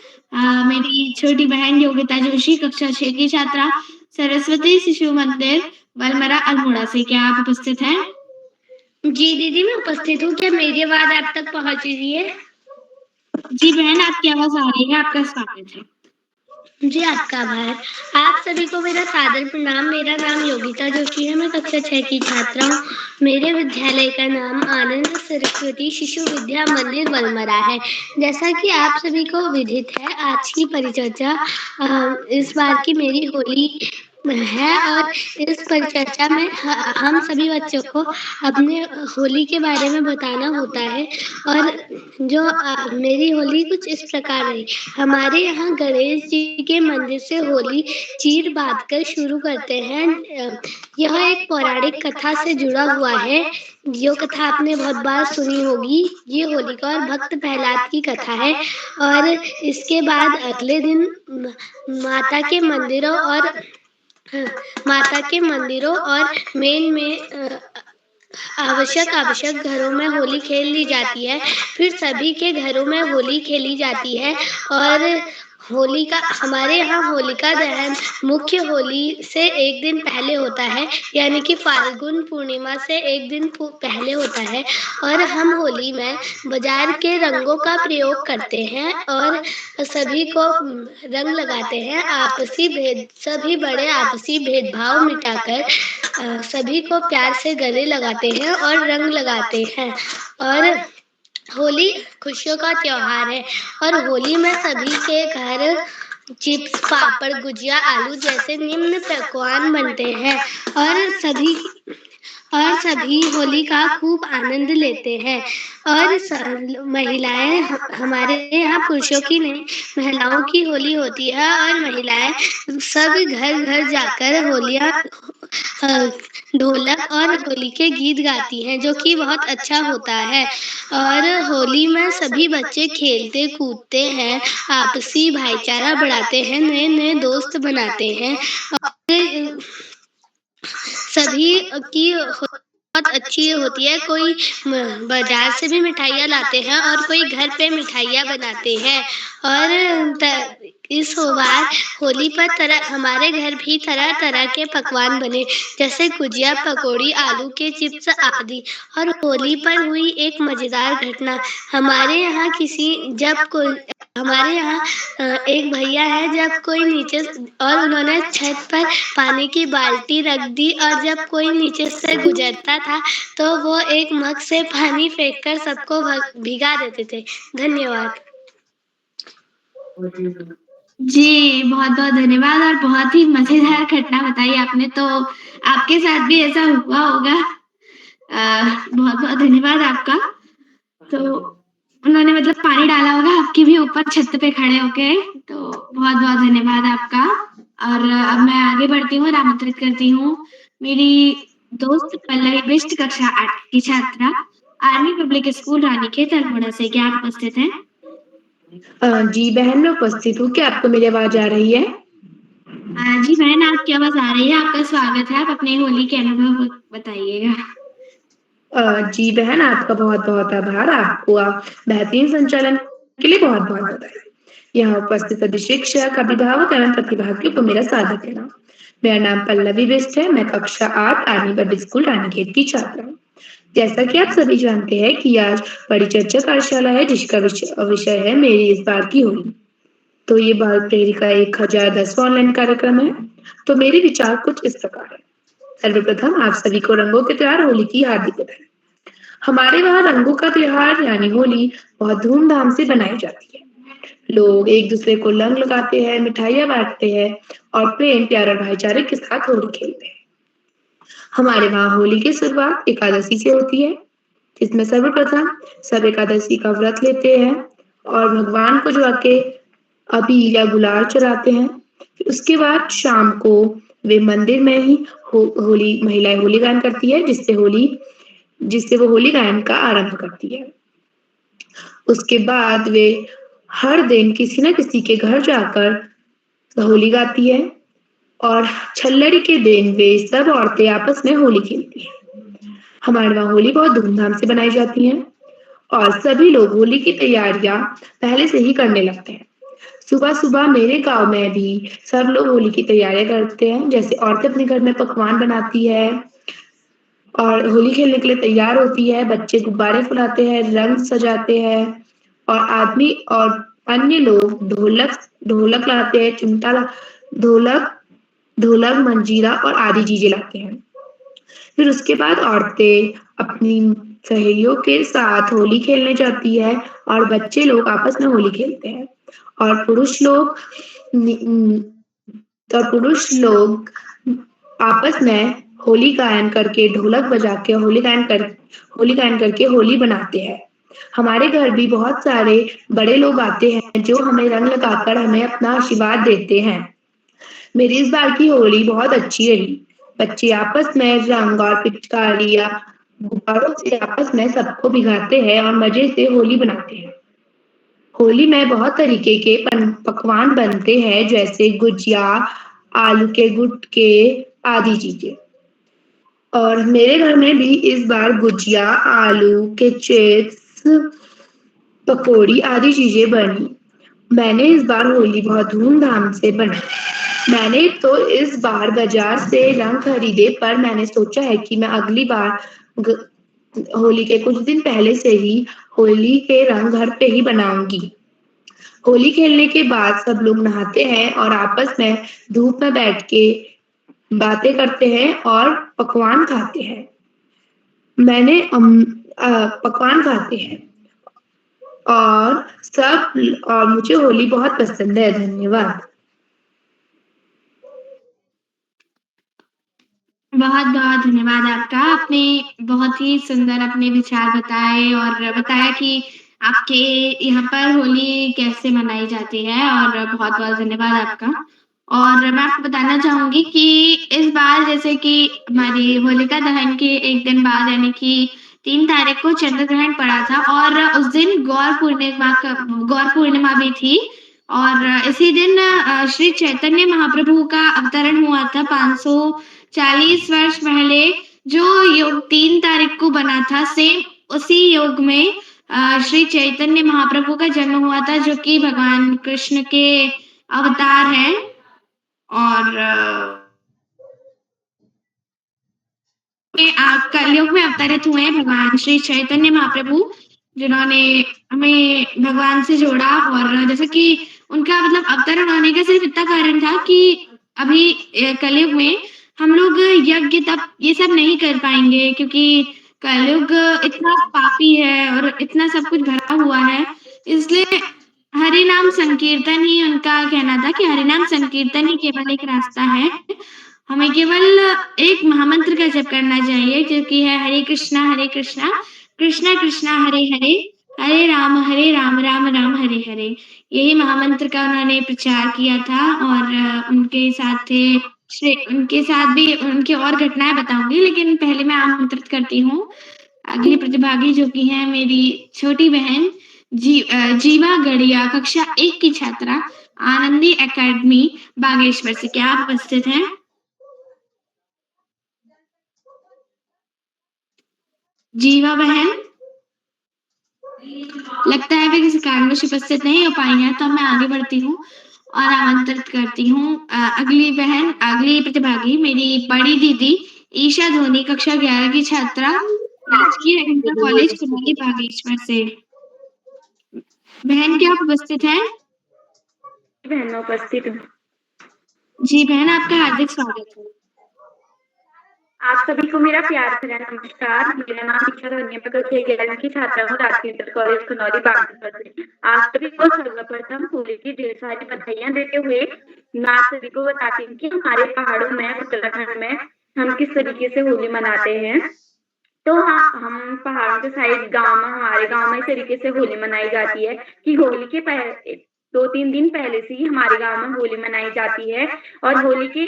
मेरी छोटी बहन योगिता जोशी, कक्षा 6 की छात्रा, सरस्वती शिशु मंदिर, बलमरा, अल्मोड़ा से। क्या आप उपस्थित हैं? जी दीदी, मैं उपस्थित हूँ। क्या मेरी आवाज आप तक पहुंच रही है? जी बहन, आपकी आवाज आ रही है, आपका स्वागत है। जी, आपका आभार। आप सभी को मेरा सादर प्रणाम। मेरा नाम योगिता जोशी है, मैं कक्षा 6 की छात्रा हूँ। मेरे विद्यालय का नाम आनंद सरस्वती शिशु विद्या मंदिर बलमरा है। जैसा कि आप सभी को विदित है, आज की परिचर्चा इस बार की मेरी होली है और इस परिचर्चा में हम सभी बच्चों को अपने होली के बारे में बताना होता है। और जो मेरी होली कुछ इस प्रकार रही। हमारे यहाँ गणेश जी के मंदिर से होली चीर बांध कर शुरू करते हैं। यह एक पौराणिक कथा से जुड़ा हुआ है। जो कथा आपने बहुत बार सुनी होगी। ये होलिका और भक्त प्रहलाद की कथा है। और इसके बाद अगले दिन माता के मंदिरों और मेन में आवश्यक घरों में होली खेल ली जाती है। फिर सभी के घरों में होली खेली जाती है। और हमारे यहाँ होलिका दहन मुख्य होली से एक दिन पहले होता है, यानी कि फाल्गुन पूर्णिमा से एक दिन पहले होता है। और हम होली में बाजार के रंगों का प्रयोग करते हैं और सभी को रंग लगाते हैं। सभी बड़े आपसी भेदभाव मिटाकर सभी को प्यार से गले लगाते हैं और रंग लगाते हैं। और होली खुशियों का त्योहार है। और होली में सभी के घर चिप्स, पापड़, गुजिया, आलू जैसे निम्न पकवान बनते हैं। और सभी होली का खूब आनंद लेते हैं। और महिलाएं, हमारे यहाँ पुरुषों की नहीं, महिलाओं की होली होती है। और महिलाएं सब घर घर जाकर होलियां ढोलक और होली के गीत गाती हैं, जो कि बहुत अच्छा होता है। और होली में सभी बच्चे खेलते कूदते हैं, आपसी भाईचारा बढ़ाते हैं, नए नए दोस्त बनाते हैं। और सभी की बहुत अच्छी होती है। कोई बाजार से भी मिठाइयाँ लाते हैं और कोई घर पे मिठाइयाँ बनाते हैं। और इस बार होली पर हमारे घर भी तरह तरह के पकवान बने, जैसे गुजिया, पकौड़ी, आलू के चिप्स आदि। और होली पर हुई एक मजेदार घटना। हमारे यहाँ एक भैया है, जब कोई नीचे और उन्होंने छत पर पानी की बाल्टी रख दी, और जब कोई नीचे से गुजरता था तो वो एक मग से पानी फेंककर सबको भिगा देते थे। धन्यवाद। जी, बहुत-बहुत धन्यवाद और बहुत ही मज़ेदार घटना बताई आपने, तो आपके साथ भी ऐसा हुआ होगा। बहुत-बहुत धन्यवाद आपका। तो उन्होंने मतलब पानी डाला होगा आपके भी ऊपर छत पे खड़े होके, तो बहुत-बहुत धन्यवाद आपका। और अब मैं आगे बढ़ती हूँ और आमंत्रित करती हूँ मेरी दोस्त पल्लवी बिष्ट, कक्षा 8 की छात्रा, army public school Ranikhet Almora से। क्या आप उपस्थित हैं? जी बहन, मैं उपस्थित हूँ। क्या आपको मेरी आवाज़ आ रही है? जी बहन, आपकी आवाज़ आ रही है, आपका स्वागत है। आप अपने होली के अनुभव बताइएगा। जी बहन, आपका बहुत-बहुत आभार। आपको बेहतरीन संचालन के लिए बहुत-बहुत बधाई। यहाँ उपस्थित सभी शिक्षक, अभिभावक एवं प्रतिभागियों को मेरा स्वागत है। मेरा नाम पल्लवी बिष्ट है। मैं कक्षा 8 आर्मी पब्लिक स्कूल रानीखेत की छात्रा हूँ। जैसा कि आप सभी जानते हैं कि आज बड़ी चर्चा कार्यशाला है, जिसका विषय है मेरी इस बार की होली। तो ये बाल प्रेरी का 1010वां ऑनलाइन कार्यक्रम है। तो मेरे विचार कुछ इस प्रकार है। सर्वप्रथम आप सभी को रंगों के त्योहार होली की हार्दिक बधाई। हमारे वहाँ रंगों का त्योहार यानी होली बहुत धूमधाम से बनाई जाती है। लोग एक दूसरे को रंग लगाते हैं, मिठाइयाँ बांटते हैं और प्रेम, प्यार और भाईचारे के साथ होली खेलते हैं। हमारे वहाँ होली की शुरुआत एकादशी से होती है, जिसमें सर्वप्रथम सब एकादशी का व्रत लेते हैं और भगवान को जाके अबीर या गुलाल चढ़ाते हैं। उसके बाद शाम को वे मंदिर में ही होली महिलाएं होली गायन करती है, जिससे वो होली गायन का आरंभ करती है। उसके बाद वे हर दिन किसी न किसी के घर जाकर होली गाती है और छल्लड़ी के दिन वे सब औरतें आपस में होली खेलती हैं। हमारे वहाँ होली बहुत धूमधाम से बनाई जाती है और सभी लोग होली की तैयारियां पहले से ही करने लगते हैं। सुबह-सुबह मेरे गाँव में भी सब लोग होली की तैयारियां करते हैं। जैसे औरतें अपने घर में पकवान बनाती है और होली खेलने के लिए तैयार होती है, बच्चे गुब्बारे फुलाते हैं, रंग सजाते हैं और आदमी और अन्य लोग ढोलक लाते हैं, ढोलक, मंजीरा और आदि चीजें लाते हैं। फिर उसके बाद औरतें अपनी सहेलियों के साथ होली खेलने जाती है और बच्चे लोग आपस में होली खेलते हैं और पुरुष लोग आपस में होली गायन करके, ढोलक बजा के होली गायन करके होली बनाते हैं। हमारे घर भी बहुत सारे बड़े लोग आते हैं जो हमें रंग लगाकर हमें अपना आशीर्वाद देते हैं। मेरी इस बार की होली बहुत अच्छी रही। बच्चे आपस में रंग और पिचकारी या गुब्बारों से आपस में सबको भिगाते हैं और मजे से होली बनाते हैं। होली में बहुत तरीके के पकवान बनते हैं, जैसे गुजिया, आलू के गुटके आदि चीजें। और मेरे घर में भी इस बार गुजिया, आलू के चिप्स, पकौड़ी आदि चीजें बनी। मैंने इस बार होली बहुत धूमधाम से बनाई। मैंने तो इस बार बाजार से रंग खरीदे, पर मैंने सोचा है कि मैं अगली बार होली के कुछ दिन पहले से ही होली के रंग घर पे ही बनाऊंगी। होली खेलने के बाद सब लोग नहाते हैं और आपस में धूप में बैठ के बातें करते हैं और पकवान खाते हैं। पकवान खाते हैं और मुझे होली बहुत पसंद है। धन्यवाद। बहुत-बहुत धन्यवाद आपका। आपने बहुत ही सुंदर अपने विचार बताए और बताया कि आपके यहाँ पर होली कैसे मनाई जाती है, और बहुत-बहुत धन्यवाद आपका। और मैं आपको बताना चाहूँगी कि इस बार जैसे कि हमारी होलिका दहन के 1 दिन बाद यानी कि 3 तारीख को चंद्र ग्रहण पड़ा था और उस दिन गौर पूर्णिमा भी थी। और इसी दिन श्री चैतन्य महाप्रभु का अवतरण हुआ था 540 वर्ष पहले। जो योग 3 तारीख को बना था, सेम उसी योग में श्री चैतन्य महाप्रभु का जन्म हुआ था, जो कि भगवान कृष्ण के अवतार है और कलयुग में अवतरित हुए हैं भगवान श्री चैतन्य महाप्रभु, जिन्होंने हमें भगवान से जोड़ा। और जैसे कि उनका मतलब अवतरण होने का सिर्फ इतना कारण था कि अभी कलयुग में हम लोग यज्ञ तप ये सब नहीं कर पाएंगे, क्योंकि कलयुग इतना पापी है और इतना सब कुछ भरा हुआ है। इसलिए हरि नाम संकीर्तन ही उनका कहना था कि हरि नाम संकीर्तन ही केवल एक रास्ता है। हमें केवल एक महामंत्र का जप करना चाहिए, क्योंकि है हरे कृष्णा कृष्णा कृष्णा हरे हरे, हरे राम राम राम हरे हरे। यही महामंत्र का उन्होंने प्रचार किया था। और उनके साथ भी उनकी और घटनाएं बताऊंगी, लेकिन पहले मैं आमंत्रित करती हूँ अगली प्रतिभागी, जो कि है मेरी छोटी बहन जीवा गढ़िया, कक्षा 1 की छात्रा, आनंदी एकेडमी बागेश्वर से। क्या आप उपस्थित हैं? जीवा बहन लगता है कि किसी कारणवश उपस्थित नहीं हो पाई हैं, तो मैं आगे बढ़ती हूँ और आमंत्रित करती हूँ अगली प्रतिभागी, मेरी बड़ी दीदी ईशा धोनी, कक्षा 11 की छात्रा, राजकीय इंटर कॉलेज कुमारी बागेश्वर से। बहन, क्या आप उपस्थित हैं? बहन, मैं उपस्थित हूँ। जी बहन, आपका हार्दिक स्वागत है। आप सभी को मेरा प्यार भरा नमस्कार। मेरा नाम ईशा धोनी, कक्षा 11 की छात्रा हूँ, राजकीय इंटर कॉलेज खनौरी बागेश्वर से। आप सभी को सर्वप्रथम होली की ढेर सारी बधाइयां देते हुए मैं आप सभी को बताती हूँ कि हमारे पहाड़ों में, उत्तराखंड में हम किस तरीके से होली मनाते हैं। तो हम पहाड़ों के साइड गांव में, हमारे गांव में इस तरीके से होली मनाई जाती है कि होली के 2-3 दिन पहले से ही हमारे गांव में होली मनाई जाती है। और होली के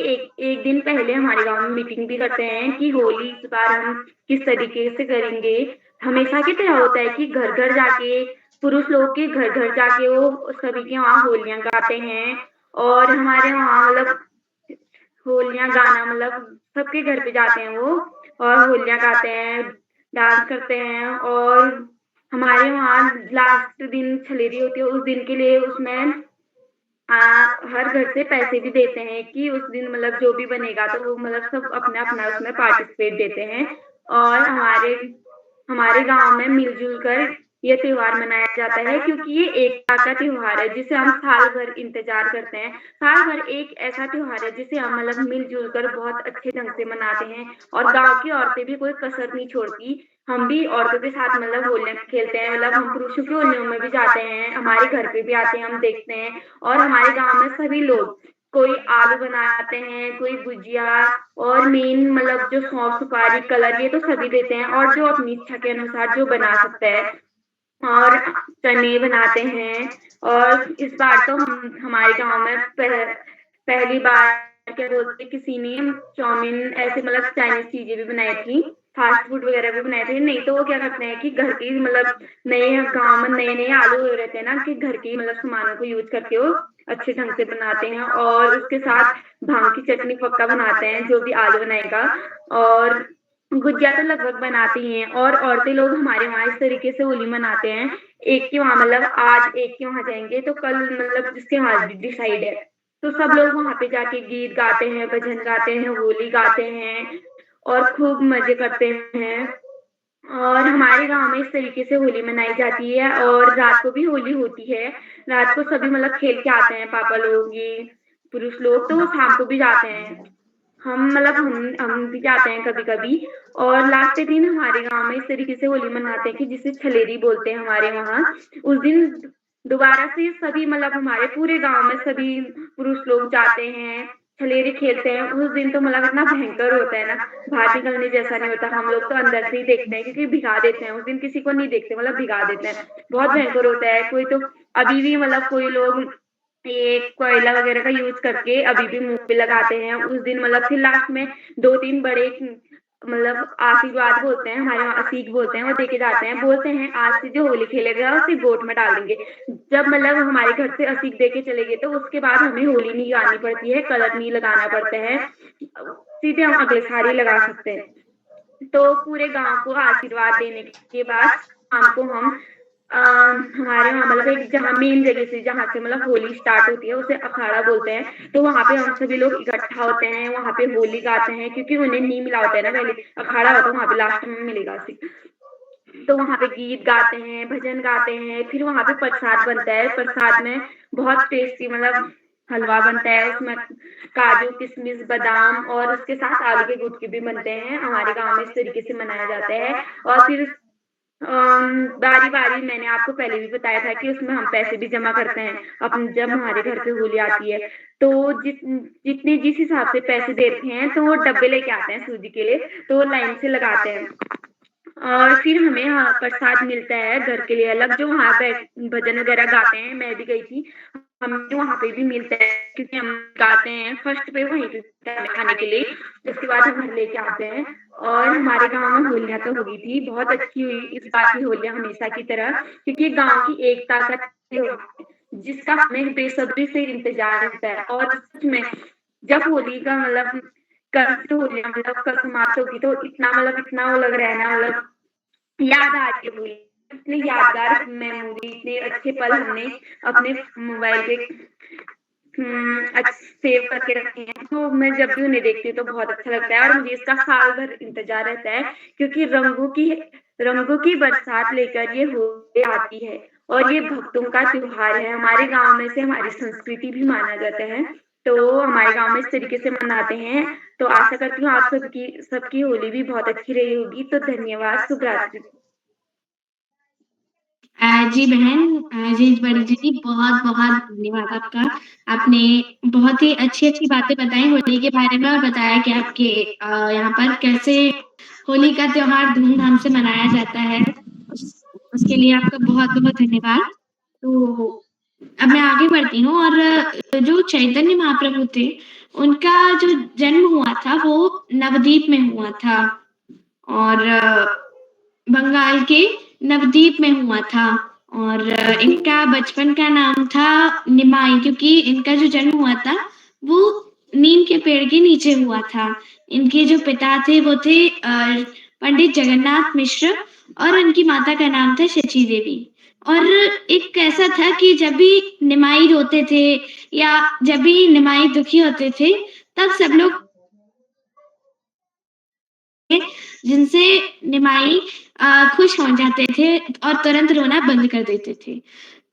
एक दिन पहले हमारे गांव में मीटिंग भी करते हैं कि होली इस बार हम किस तरीके से करेंगे। हमेशा की तरह होता है कि घर घर जाके, पुरुष लोग के घर घर जाके वो सभी के वहाँ होलियां गाते हैं। और हमारे वहाँ मतलब होलियां गाना मतलब सबके घर पे जाते हैं वो, और होलियां गाते हैं, डांस करते हैं। और हमारे वहाँ लास्ट दिन छलेरी होती है, उस दिन के लिए उसमें हर घर से पैसे भी देते हैं कि उस दिन मतलब जो भी बनेगा तो वो मतलब सब अपना अपना उसमें पार्टिसिपेट देते हैं। और हमारे गांव में मिलजुल कर ये त्योहार मनाया जाता है, क्योंकि ये एकता का त्योहार है जिसे हम साल भर इंतजार करते हैं। साल भर एक ऐसा त्योहार है जिसे हम मतलब मिलजुल कर बहुत अच्छे ढंग से मनाते हैं। और गांव की औरतें भी कोई कसर नहीं छोड़ती। हम भी औरतों के साथ मतलब होलियां खेलते हैं, मतलब हम पुरुषों की होलियों में भी जाते हैं, हमारे घर पे भी आते हैं, हम देखते हैं। और हमारे गांव में सभी लोग, कोई आलू बनाते हैं, कोई गुजिया, और मेन मतलब जो सौंफ, सुपारी, कलर, ये तो सभी देते हैं। और जो अपनी इच्छा के अनुसार जो बना सकता है, और चने बनाते हैं। और इस बार तो हमारे गांव में पहली बार क्या बोलते, किसी ने चाउमीन ऐसे मतलब चाइनीज चीजें भी बनाई थी, फास्ट फूड वगैरह भी बनाए थे। नहीं तो वो क्या करते हैं कि घर की मतलब नए गांव में नए नए आलू हो रहते हैं ना, कि घर के मतलब सामानों को यूज करके वो अच्छे ढंग से बनाते हैं। और उसके साथ भांग की चटनी पक्का बनाते हैं, जो भी आलू बनाएगा। और गुजिया तो लगभग बनाती ही हैं। और औरतें लोग हमारे वहाँ इस तरीके से होली मनाते हैं, एक के वहाँ मतलब आज एक के वहाँ जाएंगे तो कल मतलब जिसके वहाँ डिसाइड है, तो सब लोग वहाँ पे जाके गीत गाते हैं, भजन गाते हैं, होली गाते हैं और खूब मजे करते हैं। और हमारे गांव में इस तरीके से होली मनाई जाती है। और रात को भी होली होती है। रात को सभी मतलब खेल के आते हैं, पापा लोग, ये पुरुष लोग, तो वो शाम को भी जाते हैं। हम मतलब हम भी जाते हैं कभी कभी। और लास्ट दिन हमारे गांव में इस तरीके से होली मनाते हैं कि जिसे छलेरी बोलते हैं हमारे वहाँ। उस दिन दोबारा से सभी मतलब हमारे पूरे गांव में सभी पुरुष लोग जाते हैं, छलेरी खेलते हैं। उस दिन तो मतलब इतना भयंकर होता है ना, बाहर निकलने जैसा नहीं होता। हम लोग तो अंदर से ही देखते हैं, क्योंकि भिगा देते हैं उस दिन, किसी को नहीं देखते, मतलब भिगा देते हैं। बहुत भयंकर होता है। कोई तो अभी भी मतलब कोई लोग ये कोयला वगैरह का यूज करके अभी भी मुंह पे लगाते हैं उस दिन। मतलब फिर लास्ट में 2-3 बड़े मतलब आशीर्वाद बोलते हैं, हमारे वहाँ सीख बोलते हैं, वो देके जाते हैं, बोलते हैं आज से जो होली खेलेगा उसे गोट में डाल देंगे। जब मतलब हमारे घर से असीख देके चले गए तो उसके बाद हमें होली नहीं गानी पड़ती है, कलर नहीं लगाना पड़ता है, सीधे हम अगले साल ही लगा सकते हैं। तो पूरे गांव को आशीर्वाद देने के बाद शाम को हम हमारे वहाँ मतलब एक जहाँ मेन जगह से जहाँ से मतलब होली स्टार्ट होती है उसे अखाड़ा बोलते हैं। तो वहाँ पे हम सभी लोग इकट्ठा होते हैं, वहाँ पे होली गाते हैं क्योंकि उन्हें नहीं मिला होता है ना, पहले अखाड़ा होता है वहाँ पे लास्ट में मिलेगा उसे। तो वहाँ पे गीत गाते हैं, भजन गाते हैं, फिर वहाँ पे प्रसाद बनता है। प्रसाद में बहुत टेस्टी मतलब हलवा बनता है, उसमें काजू, किशमिश, बादाम और उसके साथ आलू के गुटके भी बनते हैं। हमारे गाँव में इस तरीके से मनाया जाता है। और फिर बारी-बारी मैंने आपको पहले भी बताया था कि उसमें हम पैसे भी जमा करते हैं, अपन जब हमारे घर पे होली आती है। तो जितने जिस हिसाब से पैसे देते हैं, तो वो डब्बे लेके आते हैं सूजी के लिए, तो वो लाइन से लगाते हैं। और फिर हमें प्रसाद मिलता है घर के लिए अलग, जो वहाँ भजन वगैरह गाते हैं, मैं भी गई थी। हमें वहाँ पे भी मिलता है क्योंकि हम गाते हैं, फर्स्ट पे वहीं पे मिलता है हमें खाने के लिए, उसके बाद हम घर लेके आते हैं। और हमारे गाँव में होलियाँ तो हो गई थी, बहुत अच्छी हुई इस बार की होलियाँ हमेशा की तरह, क्योंकि गाँव की एकता का त्योहार है, जिसका हमें बेसब्री से इंतज़ार रहता है। और सच में जब होली का मतलब कल से होलियाँ मतलब कल समाप्त होगी तो इतना वो लग रहा है ना, मतलब याद आ रही है पूरी। इतनी यादगार मेमोरी, इतने अच्छे पल हमने अपने मोबाइल पे सेव करके रखे हैं। तो मैं जब भी उन्हें देखती हूँ तो बहुत अच्छा लगता है और मुझे इसका साल भर इंतज़ार रहता है, क्योंकि रंगों की बरसात लेकर ये होली आती है और ये भक्तों का त्योहार है। हमारे गाँव में से हमारी संस्कृति भी माना जाता है, तो हमारे गाँव में इस तरीके से मनाते हैं। तो आशा करती हूँ आप सबकी होली भी बहुत अच्छी रही होगी। तो धन्यवाद, शुभ रात्रि। जी बहन, जी बड़ी दीदी, बहुत-बहुत धन्यवाद आपका। आपने बहुत ही अच्छी-अच्छी बातें बताई होली के बारे में और बताया कि आपके यहाँ पर कैसे होली का त्योहार धूमधाम से मनाया जाता है। उसके लिए आपका बहुत-बहुत धन्यवाद। तो अब मैं आगे बढ़ती हूँ और जो चैतन्य महाप्रभु थे, उनका जो जन्म हुआ था वो नवद्वीप में हुआ था और बंगाल के नवद्वीप में हुआ था और इनका बचपन का नाम था निमाई, क्योंकि इनका जो जन्म हुआ था वो नीम के पेड़ के नीचे हुआ था। इनके जो पिता थे वो थे पंडित जगन्नाथ मिश्र और उनकी माता का नाम था शची देवी। और एक ऐसा था कि जब भी निमाई रोते थे या जब भी निमाई दुखी होते थे, तब सब लोग जिनसे निमाई खुश हो जाते थे और तुरंत रोना बंद कर देते थे।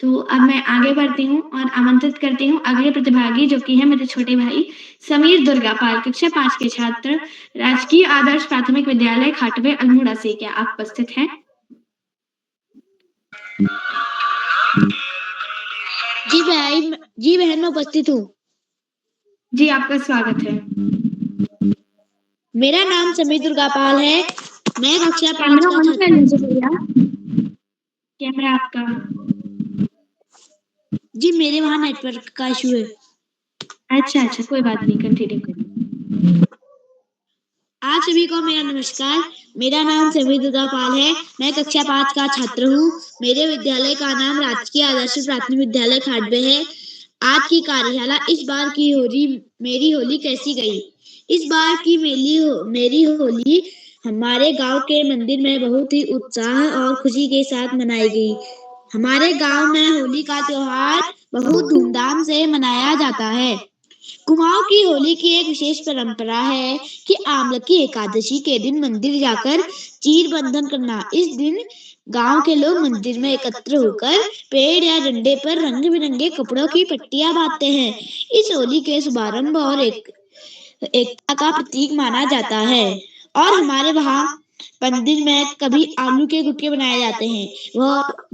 तो अब मैं आगे बढ़ती हूँ और आमंत्रित करती हूँ अगले प्रतिभागी, जो कि है मेरे छोटे भाई समीर दुर्गापाल, कक्षा 5 के छात्र, राजकीय आदर्श प्राथमिक विद्यालय खाटवे, अल्मोड़ा से। क्या आप उपस्थित हैं? जी बहन, मैं उपस्थित हूँ। जी, आपका स्वागत है। मेरा नाम समीर दुर्गापाल है। मैं कक्षा 5 कैमरा का ऑन छात्र कर लीजिए भैया। कैमरा आपका। जी, मेरे वहाँ नेटवर्क का इश्यू है। अच्छा, कोई बात नहीं, कंटिन्यू करिए। आप सभी को मेरा नमस्कार। मेरा नाम समीर दुर्गापाल है। मैं कक्षा 5 का छात्र हूँ। मेरे विद्यालय का नाम राजकीय आदर्श प्राथमिक विद्यालय खाटवे है। आज की कार्यशाला, इस बार की होली मेरी होली कैसी गई। इस बार की मेरी होली हमारे गांव के मंदिर में बहुत ही उत्साह और खुशी के साथ मनाई गई। हमारे गांव में होली का त्योहार बहुत धूमधाम से मनाया जाता है। कुमाऊं की होली की एक विशेष परंपरा है कि आंवला की एकादशी के दिन मंदिर जाकर चीर बंधन करना। इस दिन गांव के लोग मंदिर में एकत्र होकर पेड़ या डंडे पर रंग बिरंगे कपड़ों की पट्टियां बांधते हैं। इस होली के शुभारंभ और एकता का प्रतीक माना जाता है। और हमारे वहाँ मंदिर में कभी आलू के गुटके बनाए जाते हैं।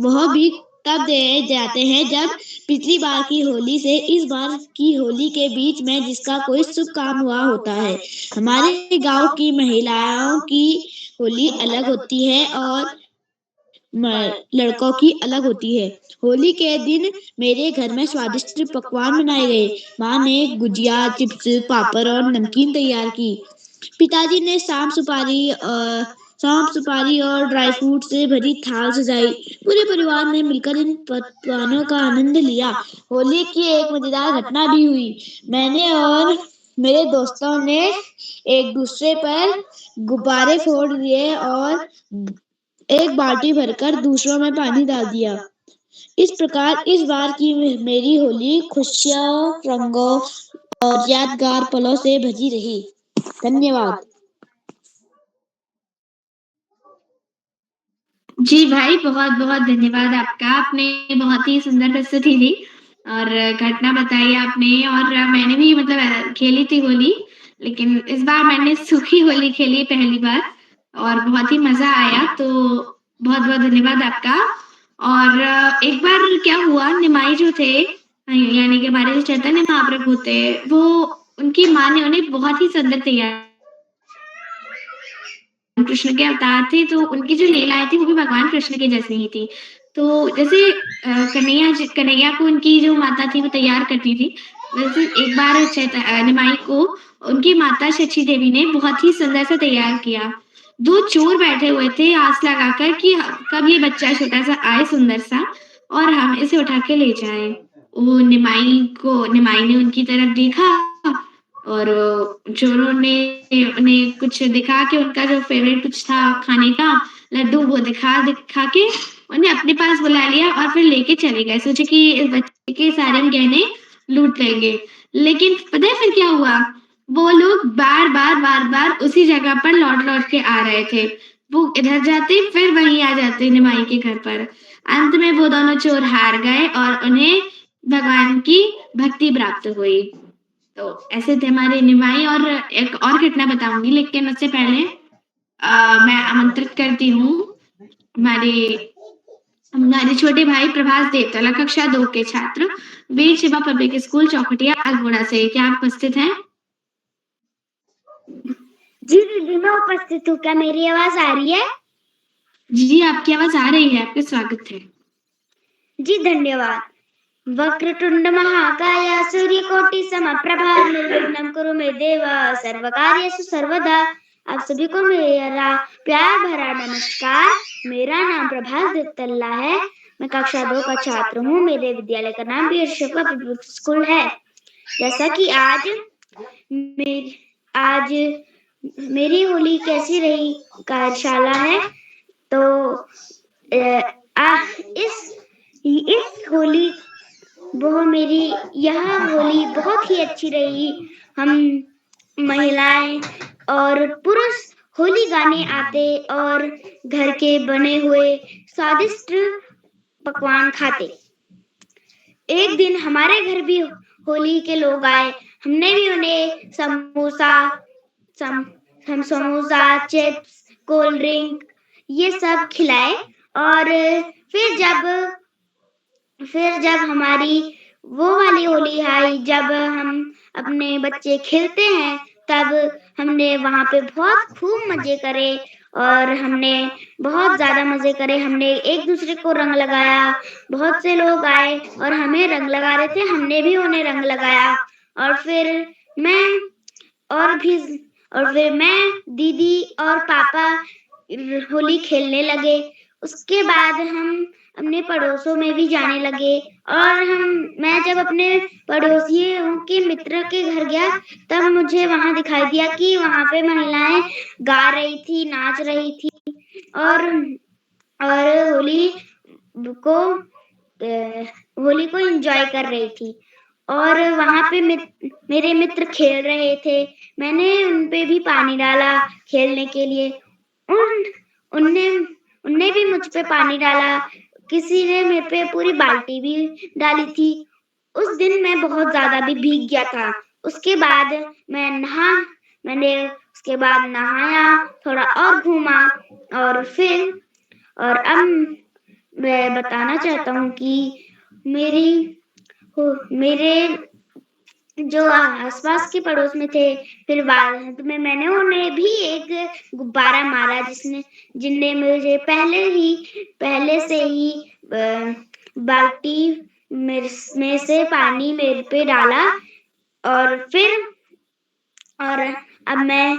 वह भी तब दिए जाते हैं जब पिछली बार की होली से इस बार की होली के बीच में जिसका कोई शुभ काम हुआ होता है। हमारे गांव की महिलाओं की होली अलग होती है और लड़कों की अलग होती है। होली के दिन मेरे घर में स्वादिष्ट पकवान बनाए गए। माँ ने गुजिया, चिप्स, पापड़ और नमकीन तैयार की। पिताजी ने सांप सुपारी और ड्राई फ्रूट से भरी थाल सजाई। पूरे परिवार ने मिलकर इन पकवानों का आनंद लिया। होली की एक मजेदार घटना भी हुई। मैंने और मेरे दोस्तों ने एक दूसरे पर गुब्बारे फोड़ दिए और एक बाल्टी भरकर दूसरों में पानी डाल दिया। इस प्रकार इस बार की मेरी होली खुशियों, रंगों और यादगार पलों से भरी रही। धन्यवाद। जी भाई, बहुत बहुत धन्यवाद आपका। आपने बहुत ही सुंदर प्रस्तुति दी और घटना बताई आपने, और मैंने भी मतलब खेली थी होली, लेकिन इस बार मैंने सूखी होली खेली पहली बार और बहुत ही मजा आया। तो बहुत बहुत धन्यवाद आपका। और एक बार क्या हुआ, निमाई जो थे यानी कि हमारे जो चैतन्य महाप्रभु थे, वो उनकी माँ ने उन्हें बहुत ही सुंदर तैयार, कृष्ण के अवतार थे, तो उनकी जो लीलाएँ थी वो भी भगवान कृष्ण के जैसी ही थी। तो जैसे कन्हैया को उनकी जो माता थी वो तैयार करती थी, वैसे एक बार निमाई को उनकी माता शची देवी ने बहुत ही सुंदर सा तैयार किया। 2 चोर बैठे हुए थे आस लगाकर कि कब ये बच्चा छोटा-सा आए सुंदर-सा और हम इसे उठा के ले जाएँ। वो निमाई ने उनकी तरफ देखा और चोरों ने उन्हें कुछ दिखा के उनका जो फ़ेवरेट कुछ था खाने का, लड्डू, वो दिखा के उन्हें अपने पास बुला लिया और फिर लेके चले गए। सोचे कि इस बच्चे के सारे हम गहने लूट लेंगे। लेकिन पता है फिर क्या हुआ? वो लोग बार-बार उसी जगह पर लौट-लौट के आ रहे थे। वो इधर जाते फिर वहीं आ जाते निमाई के घर पर। अंत में वो दोनों चोर हार गए और उन्हें भगवान की भक्ति प्राप्त हुई। तो ऐसे थे हमारे निमाई। और एक और घटना बताऊँगी, लेकिन उससे पहले मैं आमंत्रित करती हूँ हमारे हमारे छोटे भाई प्रभास देवतला, कक्षा 2 के छात्र, वीर शिवा पब्लिक स्कूल चौखटिया अल्मोड़ा से। क्या आप उपस्थित हैं? जी दीदी, मैं उपस्थित हूँ। क्या मेरी आवाज आ रही है? जी, आपकी आवाज़ आ रही है। आपका स्वागत है। जी धन्यवाद। वक्रतुंड महाकाय सूर्यकोटि समप्रभा निर्विघ्नं कुरु मे देव सर्वकार्येषु सर्वदा। आप सभी को मेरा प्यार भरा नमस्कार। मेरा नाम प्रभास देवतल्ला है। मैं कक्षा 2 का छात्र हूँ। मेरे विद्यालय का नाम वीर शिवा पब्लिक स्कूल है। जैसा कि आज मेरी होली कैसी रही कार्यशाला है, तो इस होली यह होली बहुत ही अच्छी रही। हम महिलाएं और पुरुष होली गाने आते और घर के बने हुए स्वादिष्ट पकवान खाते। एक दिन हमारे घर भी होली के लोग आए। हमने भी उन्हें समोसा, चिप्स, कोल्ड ड्रिंक ये सब खिलाए। और फिर जब हमारी वो वाली होली आई, जब हम अपने बच्चे खेलते हैं, तब हमने वहाँ पे बहुत खूब मजे करे और हमने बहुत ज़्यादा मजे करे। हमने एक दूसरे को रंग लगाया। बहुत से लोग आए और हमें रंग लगा रहे थे, हमने भी उन्हें रंग लगाया। और फिर मैं, दीदी और पापा होली खेलने लगे। उसके बाद हम अपने पड़ोसों में भी जाने लगे और मैं जब अपने पड़ोसियों के मित्र के घर गया, तब मुझे वहाँ दिखाई दिया कि वहाँ पे महिलाएं गा रही थी, नाच रही थी और होली को एंजॉय कर रही थी। और वहाँ पे मेरे मित्र खेल रहे थे। मैंने उन पे भी पानी डाला खेलने के लिए। उनने भी मुझ पे पानी डाला। किसी ने मेरे पे पूरी बाल्टी भी डाली थी। उस दिन मैं बहुत ज्यादा भी भीग गया था। उसके बाद मैंने उसके बाद नहाया, थोड़ा और घूमा और अब मैं बताना चाहता हूँ कि मेरे जो आसपास के पड़ोस में थे, फिर बाद में मैंने उन्हें भी एक गुब्बारा मारा जिनने मुझे पहले से ही बाल्टी में से पानी मेरे पे डाला। और अब मैं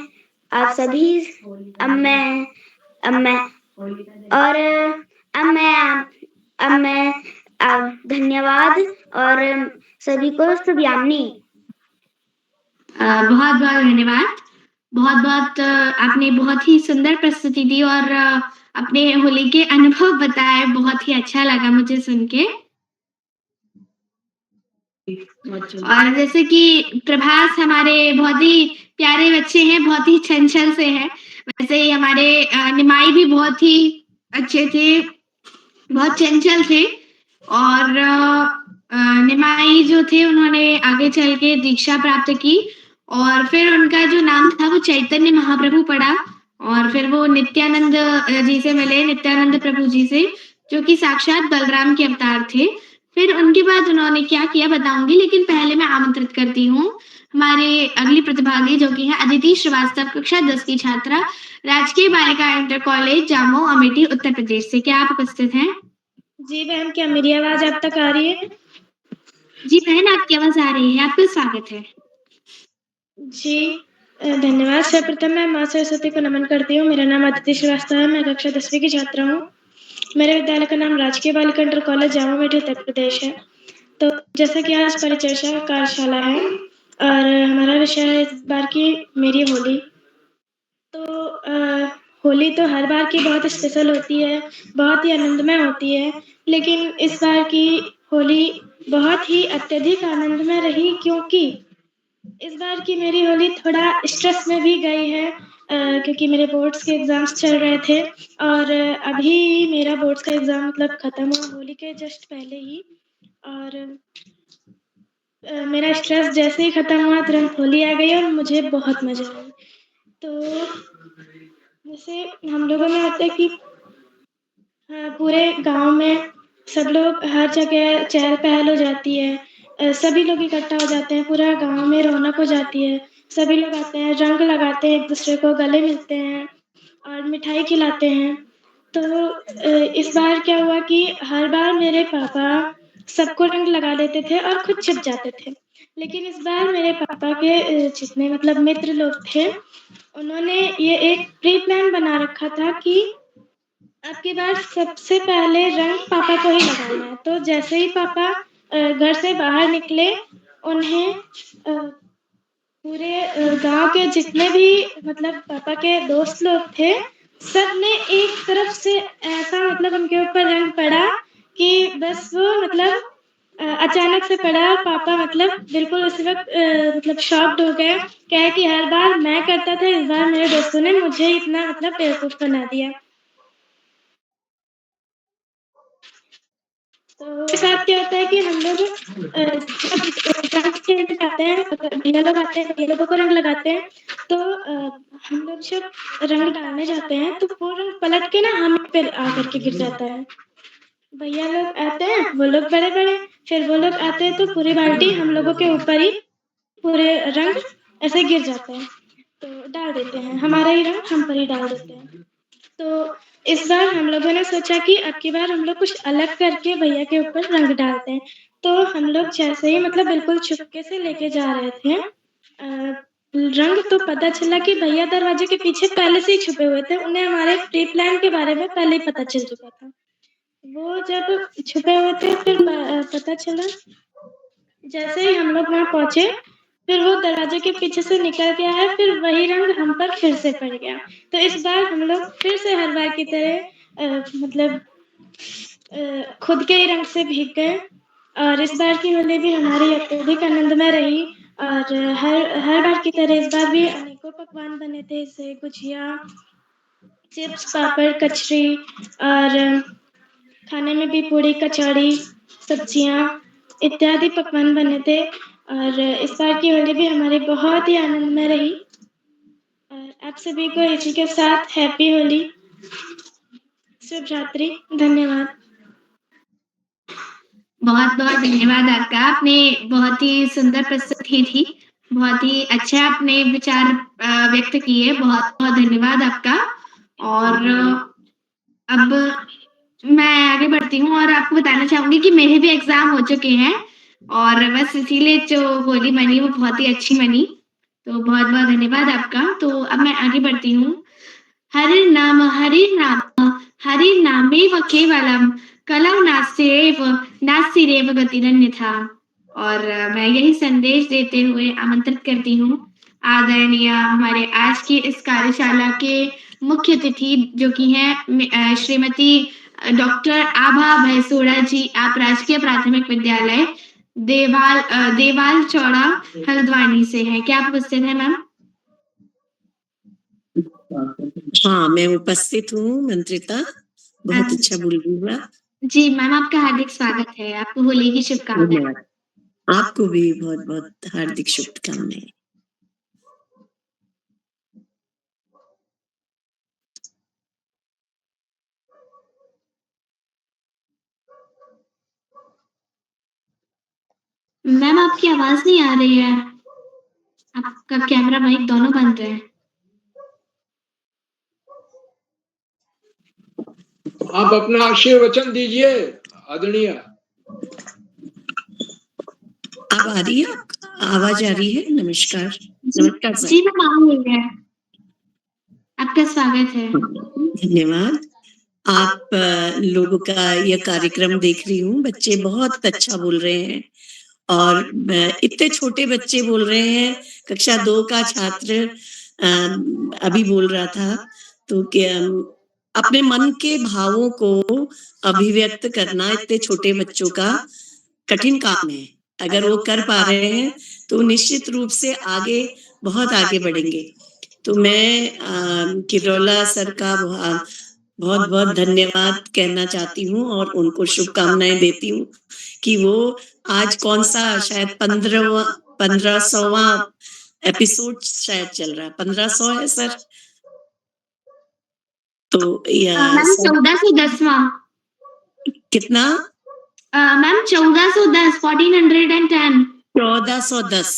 धन्यवाद और सभी को शुभयामिनी। बहुत-बहुत धन्यवाद। बहुत-बहुत आपने बहुत ही सुंदर प्रस्तुति दी और अपने होली के अनुभव बताए, बहुत ही अच्छा लगा मुझे सुन के। और जैसे कि प्रभास हमारे बहुत ही प्यारे बच्चे हैं, बहुत ही चंचल से हैं, वैसे ही हमारे निमाई भी बहुत ही अच्छे थे, बहुत चंचल थे। और निमाई जो थे उन्होंने आगे चल के दीक्षा प्राप्त की और फिर उनका जो नाम था वो चैतन्य महाप्रभु पड़ा और फिर वो नित्यानंद जी से मिले, नित्यानंद प्रभु जी से, जो कि साक्षात बलराम के अवतार थे। फिर उनके बाद उन्होंने क्या किया बताऊंगी, लेकिन पहले मैं आमंत्रित करती हूँ हमारे अगली प्रतिभागी जो कि है अदिति श्रीवास्तव, कक्षा 10 की छात्रा, राजकीय बालिका इंटर कॉलेज जामो अमेठी उत्तर प्रदेश से। क्या आप उपस्थित हैं? जी बहन, क्या मेरी आवाज आप तक आ रही है? जी बहन, आपकी आवाज आ रही है, आपका स्वागत है। जी धन्यवाद। सर्वप्रथम मैं माँ सरस्वती को नमन करती हूँ। मेरा नाम अदिति श्रीवास्तव है, मैं कक्षा 10वीं की छात्रा हूँ। मेरे विद्यालय का नाम राजकीय बालिका इंटर कॉलेज जामो अमेठी उत्तर प्रदेश है। तो जैसा कि आज परिचर्चा कार्यशाला है और हमारा विषय है इस बार की मेरी होली। तो होली तो हर बार की बहुत स्पेशल होती है, बहुत ही आनंदमय होती है, लेकिन इस बार की होली बहुत ही अत्यधिक आनंदमय रही, क्योंकि इस बार की मेरी होली थोड़ा स्ट्रेस में भी गई है, क्योंकि मेरे बोर्ड्स के एग्ज़ाम्स चल रहे थे और अभी मेरा बोर्ड्स का एग्ज़ाम मतलब ख़त्म हुआ होली के जस्ट पहले ही। और मेरा स्ट्रेस जैसे ही ख़त्म हुआ तुरंत होली आ गई और मुझे बहुत मज़ा आई। तो जैसे हम लोगों में होता है कि पूरे गांव में सब लोग हर जगह चहल पहल हो जाती है, सभी लोग इकट्ठा हो जाते हैं, पूरा गांव में रौनक हो जाती है, सभी लोग आते हैं, रंग लगाते हैं, एक दूसरे को गले मिलते हैं और मिठाई खिलाते हैं। तो इस बार क्या हुआ कि हर बार मेरे पापा सबको रंग लगा देते थे और खुद छिप जाते थे, लेकिन इस बार मेरे पापा के जितने मतलब मित्र लोग थे, उन्होंने ये एक प्री प्लान बना रखा था कि अब की बार सबसे पहले रंग पापा को ही लगाना है। तो जैसे ही पापा घर से बाहर निकले, उन्हें पूरे गांव के जितने भी मतलब पापा के दोस्त लोग थे, सब ने एक तरफ से ऐसा मतलब उनके ऊपर रंग पड़ा कि बस वो मतलब अचानक से पड़ा। पापा मतलब बिल्कुल उसी वक्त मतलब शॉक्ड हो गए, क्या कि हर बार मैं करता था, इस बार मेरे दोस्तों ने मुझे इतना मतलब बेवकूफ़ बना दिया। तो इसके साथ क्या होता है कि हम लोग जब खेलने जाते हैं, भैया लोग आते हैं, भैया लोगों को रंग लगाते हैं, तो हम लोग जब रंग डालने जाते हैं तो वो रंग पलट के ना हम पे आकर के गिर जाता है। भैया लोग आते हैं, वो लोग बड़े बड़े, फिर वो लोग आते हैं तो पूरी बाल्टी हम लोगों के ऊपर ही पूरे रंग ऐसे गिर जाते हैं, तो डाल देते हैं, हमारा ही रंग हम पर ही डाल देते हैं। तो इस बार हम लोगों ने सोचा कि अब की बार हम लोग कुछ अलग करके भैया के ऊपर रंग डालते हैं। तो हम लोग जैसे ही मतलब बिल्कुल चुपके से लेके जा रहे थे, रंग तो पता चला कि भैया दरवाजे के पीछे पहले से ही छुपे हुए थे, उन्हें हमारे प्री प्लान के बारे में पहले ही पता चल चुका था। वो जब छुपे हुए थे, फिर पता चला जैसे ही हम लोग वहाँ पहुंचे, फिर वो दरवाजे के पीछे से निकल गया है, फिर वही रंग हम पर फिर से पड़ गया। तो इस बार हम लोग फिर से हर बार की तरह मतलब खुद के ही रंग से भीग गए और इस बार की होली भी हमारी अत्यधिक आनंदमय रही। और हर बार की तरह इस बार भी अनेकों पकवान बने थे, जैसे गुजिया, चिप्स, पापड़, कचरी और खाने में भी पूड़ी, कचौड़ी, सब्जियाँ इत्यादि पकवान बने थे। और इस बार की होली भी हमारी बहुत ही आनंदमय रही। और आप सभी को इसी के साथ हैप्पी होली, शुभ रात्रि, धन्यवाद। बहुत बहुत धन्यवाद आपका, आपने बहुत ही सुंदर प्रस्तुति थी, बहुत ही अच्छा आपने विचार व्यक्त किए, बहुत बहुत धन्यवाद आपका। और अब मैं आगे बढ़ती हूँ और आपको बताना चाहूंगी कि मेरे भी एग्जाम हो चुके हैं और बस इसीलिए जो होली मनी वो बहुत ही अच्छी मनी, तो बहुत बहुत धन्यवाद आपका। तो अब मैं आगे बढ़ती हूँ। हरि नाम हरि नामेव केवलम कलौ नास्तिरेव गतिरन्यथा। और मैं यही संदेश देते हुए आमंत्रित करती हूँ आदरणीय हमारे आज की इस कार्यशाला के मुख्य अतिथि जो कि हैं श्रीमती डॉक्टर आभा भैसोड़ा जी, आप राजकीय प्राथमिक विद्यालय देवाल चौड़ा हल्द्वानी से हैं। क्या आप उपस्थित हैं मैम? हाँ, मैं उपस्थित हूँ मंत्रिता, बहुत अच्छा बोल रही हूँ आप। जी मैम, आपका हार्दिक स्वागत है। आपको होली की शुभकामनाएं। धन्यवाद। आपको भी बहुत बहुत हार्दिक शुभकामनाएं। मैम आपकी आवाज नहीं आ रही है, आपका कैमरा माइक दोनों बंद है। आप अपना आशीर्वचन दीजिए आदरणीय। अब आ रही है, आवाज आ रही है? नमस्कार। नमस्कार सर। जी मैम, आ रही है। आपका स्वागत है। धन्यवाद। आप लोगों का यह कार्यक्रम देख रही हूँ, बच्चे बहुत अच्छा बोल रहे हैं और इतने छोटे बच्चे बोल रहे हैं। कक्षा 2 का छात्र अभी बोल रहा था तो क्या अपने मन के भावों को अभिव्यक्त करना इतने छोटे बच्चों का कठिन काम है। अगर वो कर पा रहे हैं तो निश्चित रूप से आगे बहुत आगे बढ़ेंगे। तो मैं किरोला सर का बहुत बहुत धन्यवाद कहना चाहती हूँ और उनको शुभकामनाएं देती हूँ कि वो आज कौन सा शायद 1500वां एपिसोड शायद चल रहा है। 1500 है सर? तो मैम 1410वां। कितना? मैम 1410, 1410। 1410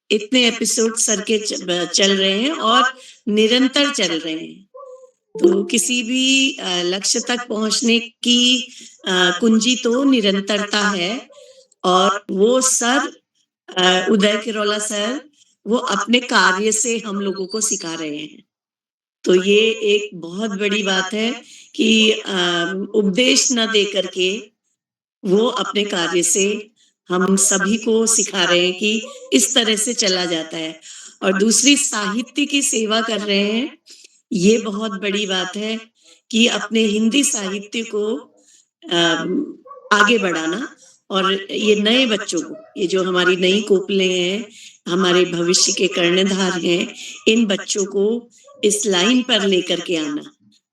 इतने एपिसोड सर के चल रहे हैं और निरंतर चल रहे हैं। तो किसी भी लक्ष्य तक पहुंचने की कुंजी तो निरंतरता है और वो सर उदय किरोला सर वो अपने कार्य से हम लोगों को सिखा रहे हैं। तो ये एक बहुत बड़ी बात है कि उपदेश न दे करके वो अपने कार्य से हम सभी को सिखा रहे हैं कि इस तरह से चला जाता है। और दूसरी साहित्य की सेवा कर रहे हैं। ये बहुत बड़ी बात है कि अपने हिंदी साहित्य को आगे बढ़ाना और ये नए बच्चों को, ये जो हमारी नई कोपले हैं, हमारे भविष्य के कर्णधार हैं, इन बच्चों को इस लाइन पर लेकर के आना।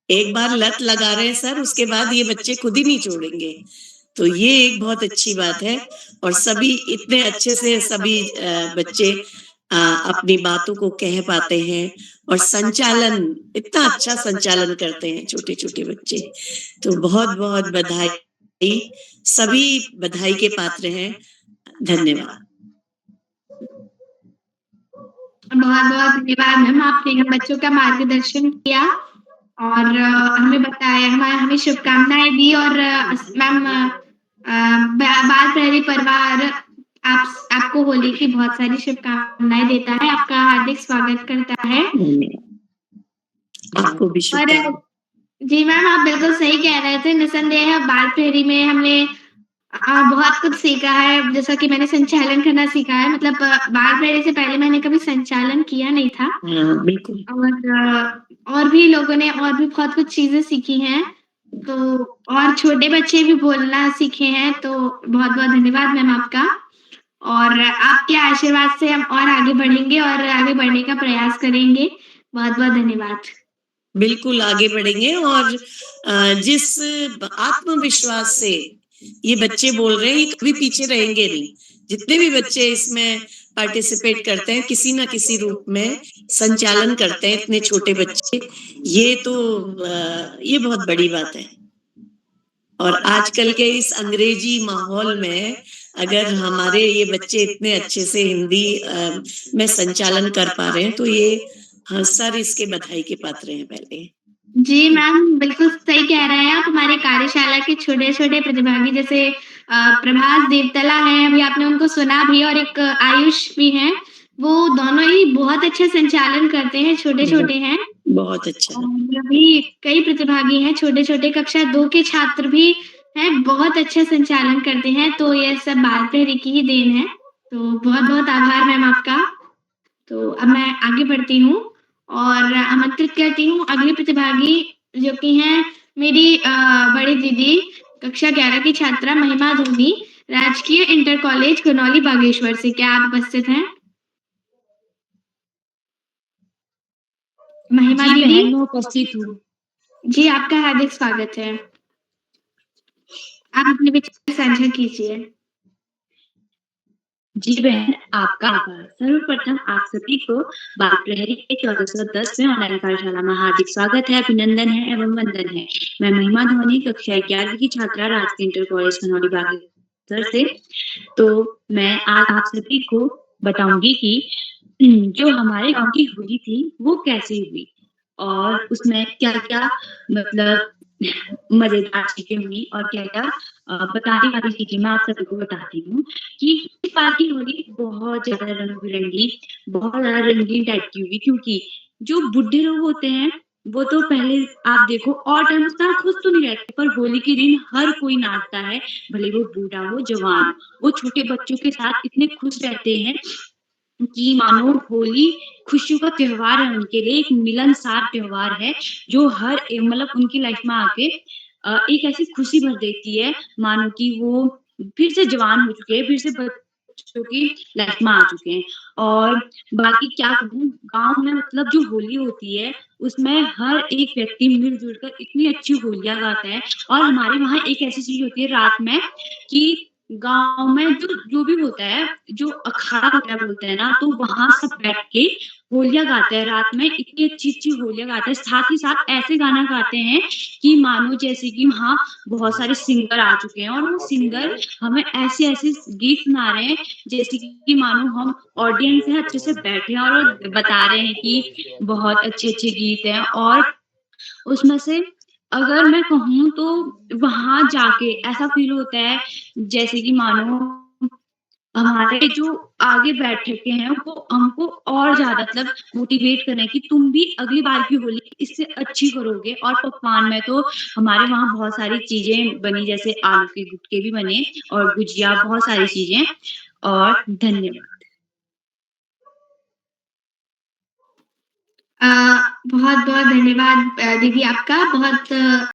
एक बार लत लगा रहे हैं सर, उसके बाद ये बच्चे खुद ही नहीं छोड़ेंगे। तो ये एक बहुत अच्छी बात है और सभी इतने अच्छे से सभी बच्चे अपनी बातों को कह पाते हैं और संचालन इतना अच्छा संचालन करते हैं छोटे छोटे बच्चे। तो बहुत बहुत बधाई, सभी बधाई के पात्र हैं। धन्यवाद। बहुत बहुत धन्यवाद मैम, आपने हम बच्चों का मार्गदर्शन किया और हमें बताया, हमें शुभकामनाएं दी और मैम बाल प्रहरी परिवार आपको होली की बहुत सारी शुभकामनाएं देता है, आपका हार्दिक स्वागत करता है। आपको भी शुभकामनाएं। जी मैम, आप बिल्कुल सही कह रहे थे। निसंदेह बाल प्रहरी में हमने बहुत कुछ सीखा है, जैसा कि मैंने संचालन करना सीखा है। मतलब बाल प्रहरी से पहले मैंने कभी संचालन किया नहीं था। बिल्कुल। और भी लोगों ने और भी बहुत कुछ चीजें सीखी हैं, तो और छोटे बच्चे भी बोलना सीखे हैं। तो बहुत बहुत धन्यवाद मैम आपका, और आपके आशीर्वाद से हम और आगे बढ़ेंगे और आगे बढ़ने का प्रयास करेंगे। बहुत बहुत धन्यवाद। बिल्कुल आगे बढ़ेंगे और जिस आत्मविश्वास से ये बच्चे बोल रहे हैं, ये कभी पीछे रहेंगे नहीं। जितने भी बच्चे इसमें पार्टिसिपेट करते हैं, किसी ना किसी रूप में संचालन करते हैं, इतने छोटे बच्चे, ये तो ये बहुत बड़ी बात है। और आजकल के इस अंग्रेजी माहौल में अगर हमारे ये बच्चे इतने अच्छे से हिंदी में संचालन कर पा रहे हैं, तो ये सर इसके बधाई के पात्र हैं पहले। जी मैम, बिल्कुल सही कह रहे हैं आप। हमारे कार्यशाला के छोटे छोटे प्रतिभागी जैसे प्रभास देवतला है, अभी आपने उनको सुना भी, और एक आयुष भी हैं, वो दोनों ही बहुत अच्छा संचालन करते हैं, छोटे छोटे हैं। बहुत अच्छा। अभी कई प्रतिभागी हैं, छोटे छोटे कक्षा 2 के छात्र भी हैं, बहुत अच्छा संचालन करते हैं। तो ये सब बाल प्रहरी की ही देन है। तो बहुत बहुत आभार मैम आपका। तो अब मैं आगे बढ़ती हूँ और आमंत्रित करती हूँ अगली प्रतिभागी जो कि हैं मेरी बड़ी दीदी कक्षा 11 की छात्रा महिमा धोनी, राजकीय इंटर कॉलेज खनौली बागेश्वर से। क्या आप उपस्थित हैं? महिमा जी दीदी? बहन, मैं उपस्थित हूँ। जी, आपका हार्दिक स्वागत है। आप अपने विचार साझा कीजिए। जी बहन, आपका आभार। सर्वप्रथम आप सभी को बाल प्रहरी के 1410वें ऑनलाइन कार्यशाला में हार्दिक स्वागत है, अभिनंदन है एवं वंदन है। मैं महिमा धोनी कक्षा 11वीं की छात्रा राजकीय इंटर कॉलेज खनौली बागेश्वर से। तो मैं आज आप सभी को बताऊंगी कि जो हमारे गांव की होली थी वो कैसे हुई और उसमें क्या-क्या मतलब मजेदार चीजें हुई और क्या-क्या बताने वाली चीजें मैं आप सभी को बताती हूँ कि इस बार की होली बहुत ज़्यादा रंग-बिरंगी, बहुत ज़्यादा रंगीन टाइप की हुई क्योंकि जो बुड्ढे लोग होते हैं, वो तो पहले आप देखो और टाइम इतना खुश तो नहीं रहते, पर होली के दिन हर कोई नाचता है, भले वो बूढ़ा हो, जवान हो। वो छोटे बच्चों के साथ इतने खुश रहते हैं कि मानो होली खुशियों का त्योहार है उनके लिए, एक मिलनसार त्योहार है, जो हर मतलब उनकी लाइफ में आके एक ऐसी खुशी भर देती है, मानो कि वो फिर से जवान हो चुके हैं, फिर से बच्चों की लाइफ में आ चुके हैं। और बाकी क्या कहूँ, गाँव में मतलब जो होली होती है, उसमें हर एक व्यक्ति मिल-जुल कर इतनी अच्छी होलियाँ गाता है और हमारे वहाँ एक ऐसी चीज़ होती है रात में कि गाँव में जो भी होता है, जो अखाड़ा वगैरह बोलते हैं ना, तो वहाँ सब बैठ के होलियाँ गाते हैं रात में, इतनी अच्छी-अच्छी होलियाँ गाते हैं। साथ ही साथ ऐसे गाना गाते हैं कि मानो जैसे कि वहाँ बहुत सारे सिंगर आ चुके हैं और वो सिंगर हमें ऐसे-ऐसे गीत सुना रहे हैं, जैसे कि मानो हम ऑडियंस हैं, अच्छे से बैठे हैं और बता रहे हैं कि बहुत अच्छे-अच्छे गीत हैं और उसमें से अगर मैं कहूँ तो वहाँ जाके ऐसा फ़ील होता है जैसे कि मानो हमारे जो आगे बैठे के हैं वो हमको और ज़्यादा मतलब मोटिवेट कर रहे हैं कि तुम भी अगली बार की होली इससे अच्छी करोगे। और पकवान में तो हमारे वहाँ बहुत सारी चीज़ें बनी जैसे आलू के गुटके भी बने और गुजिया बहुत सारी चीज़ें और धन्यवाद। बहुत-बहुत धन्यवाद दीदी आपका। बहुत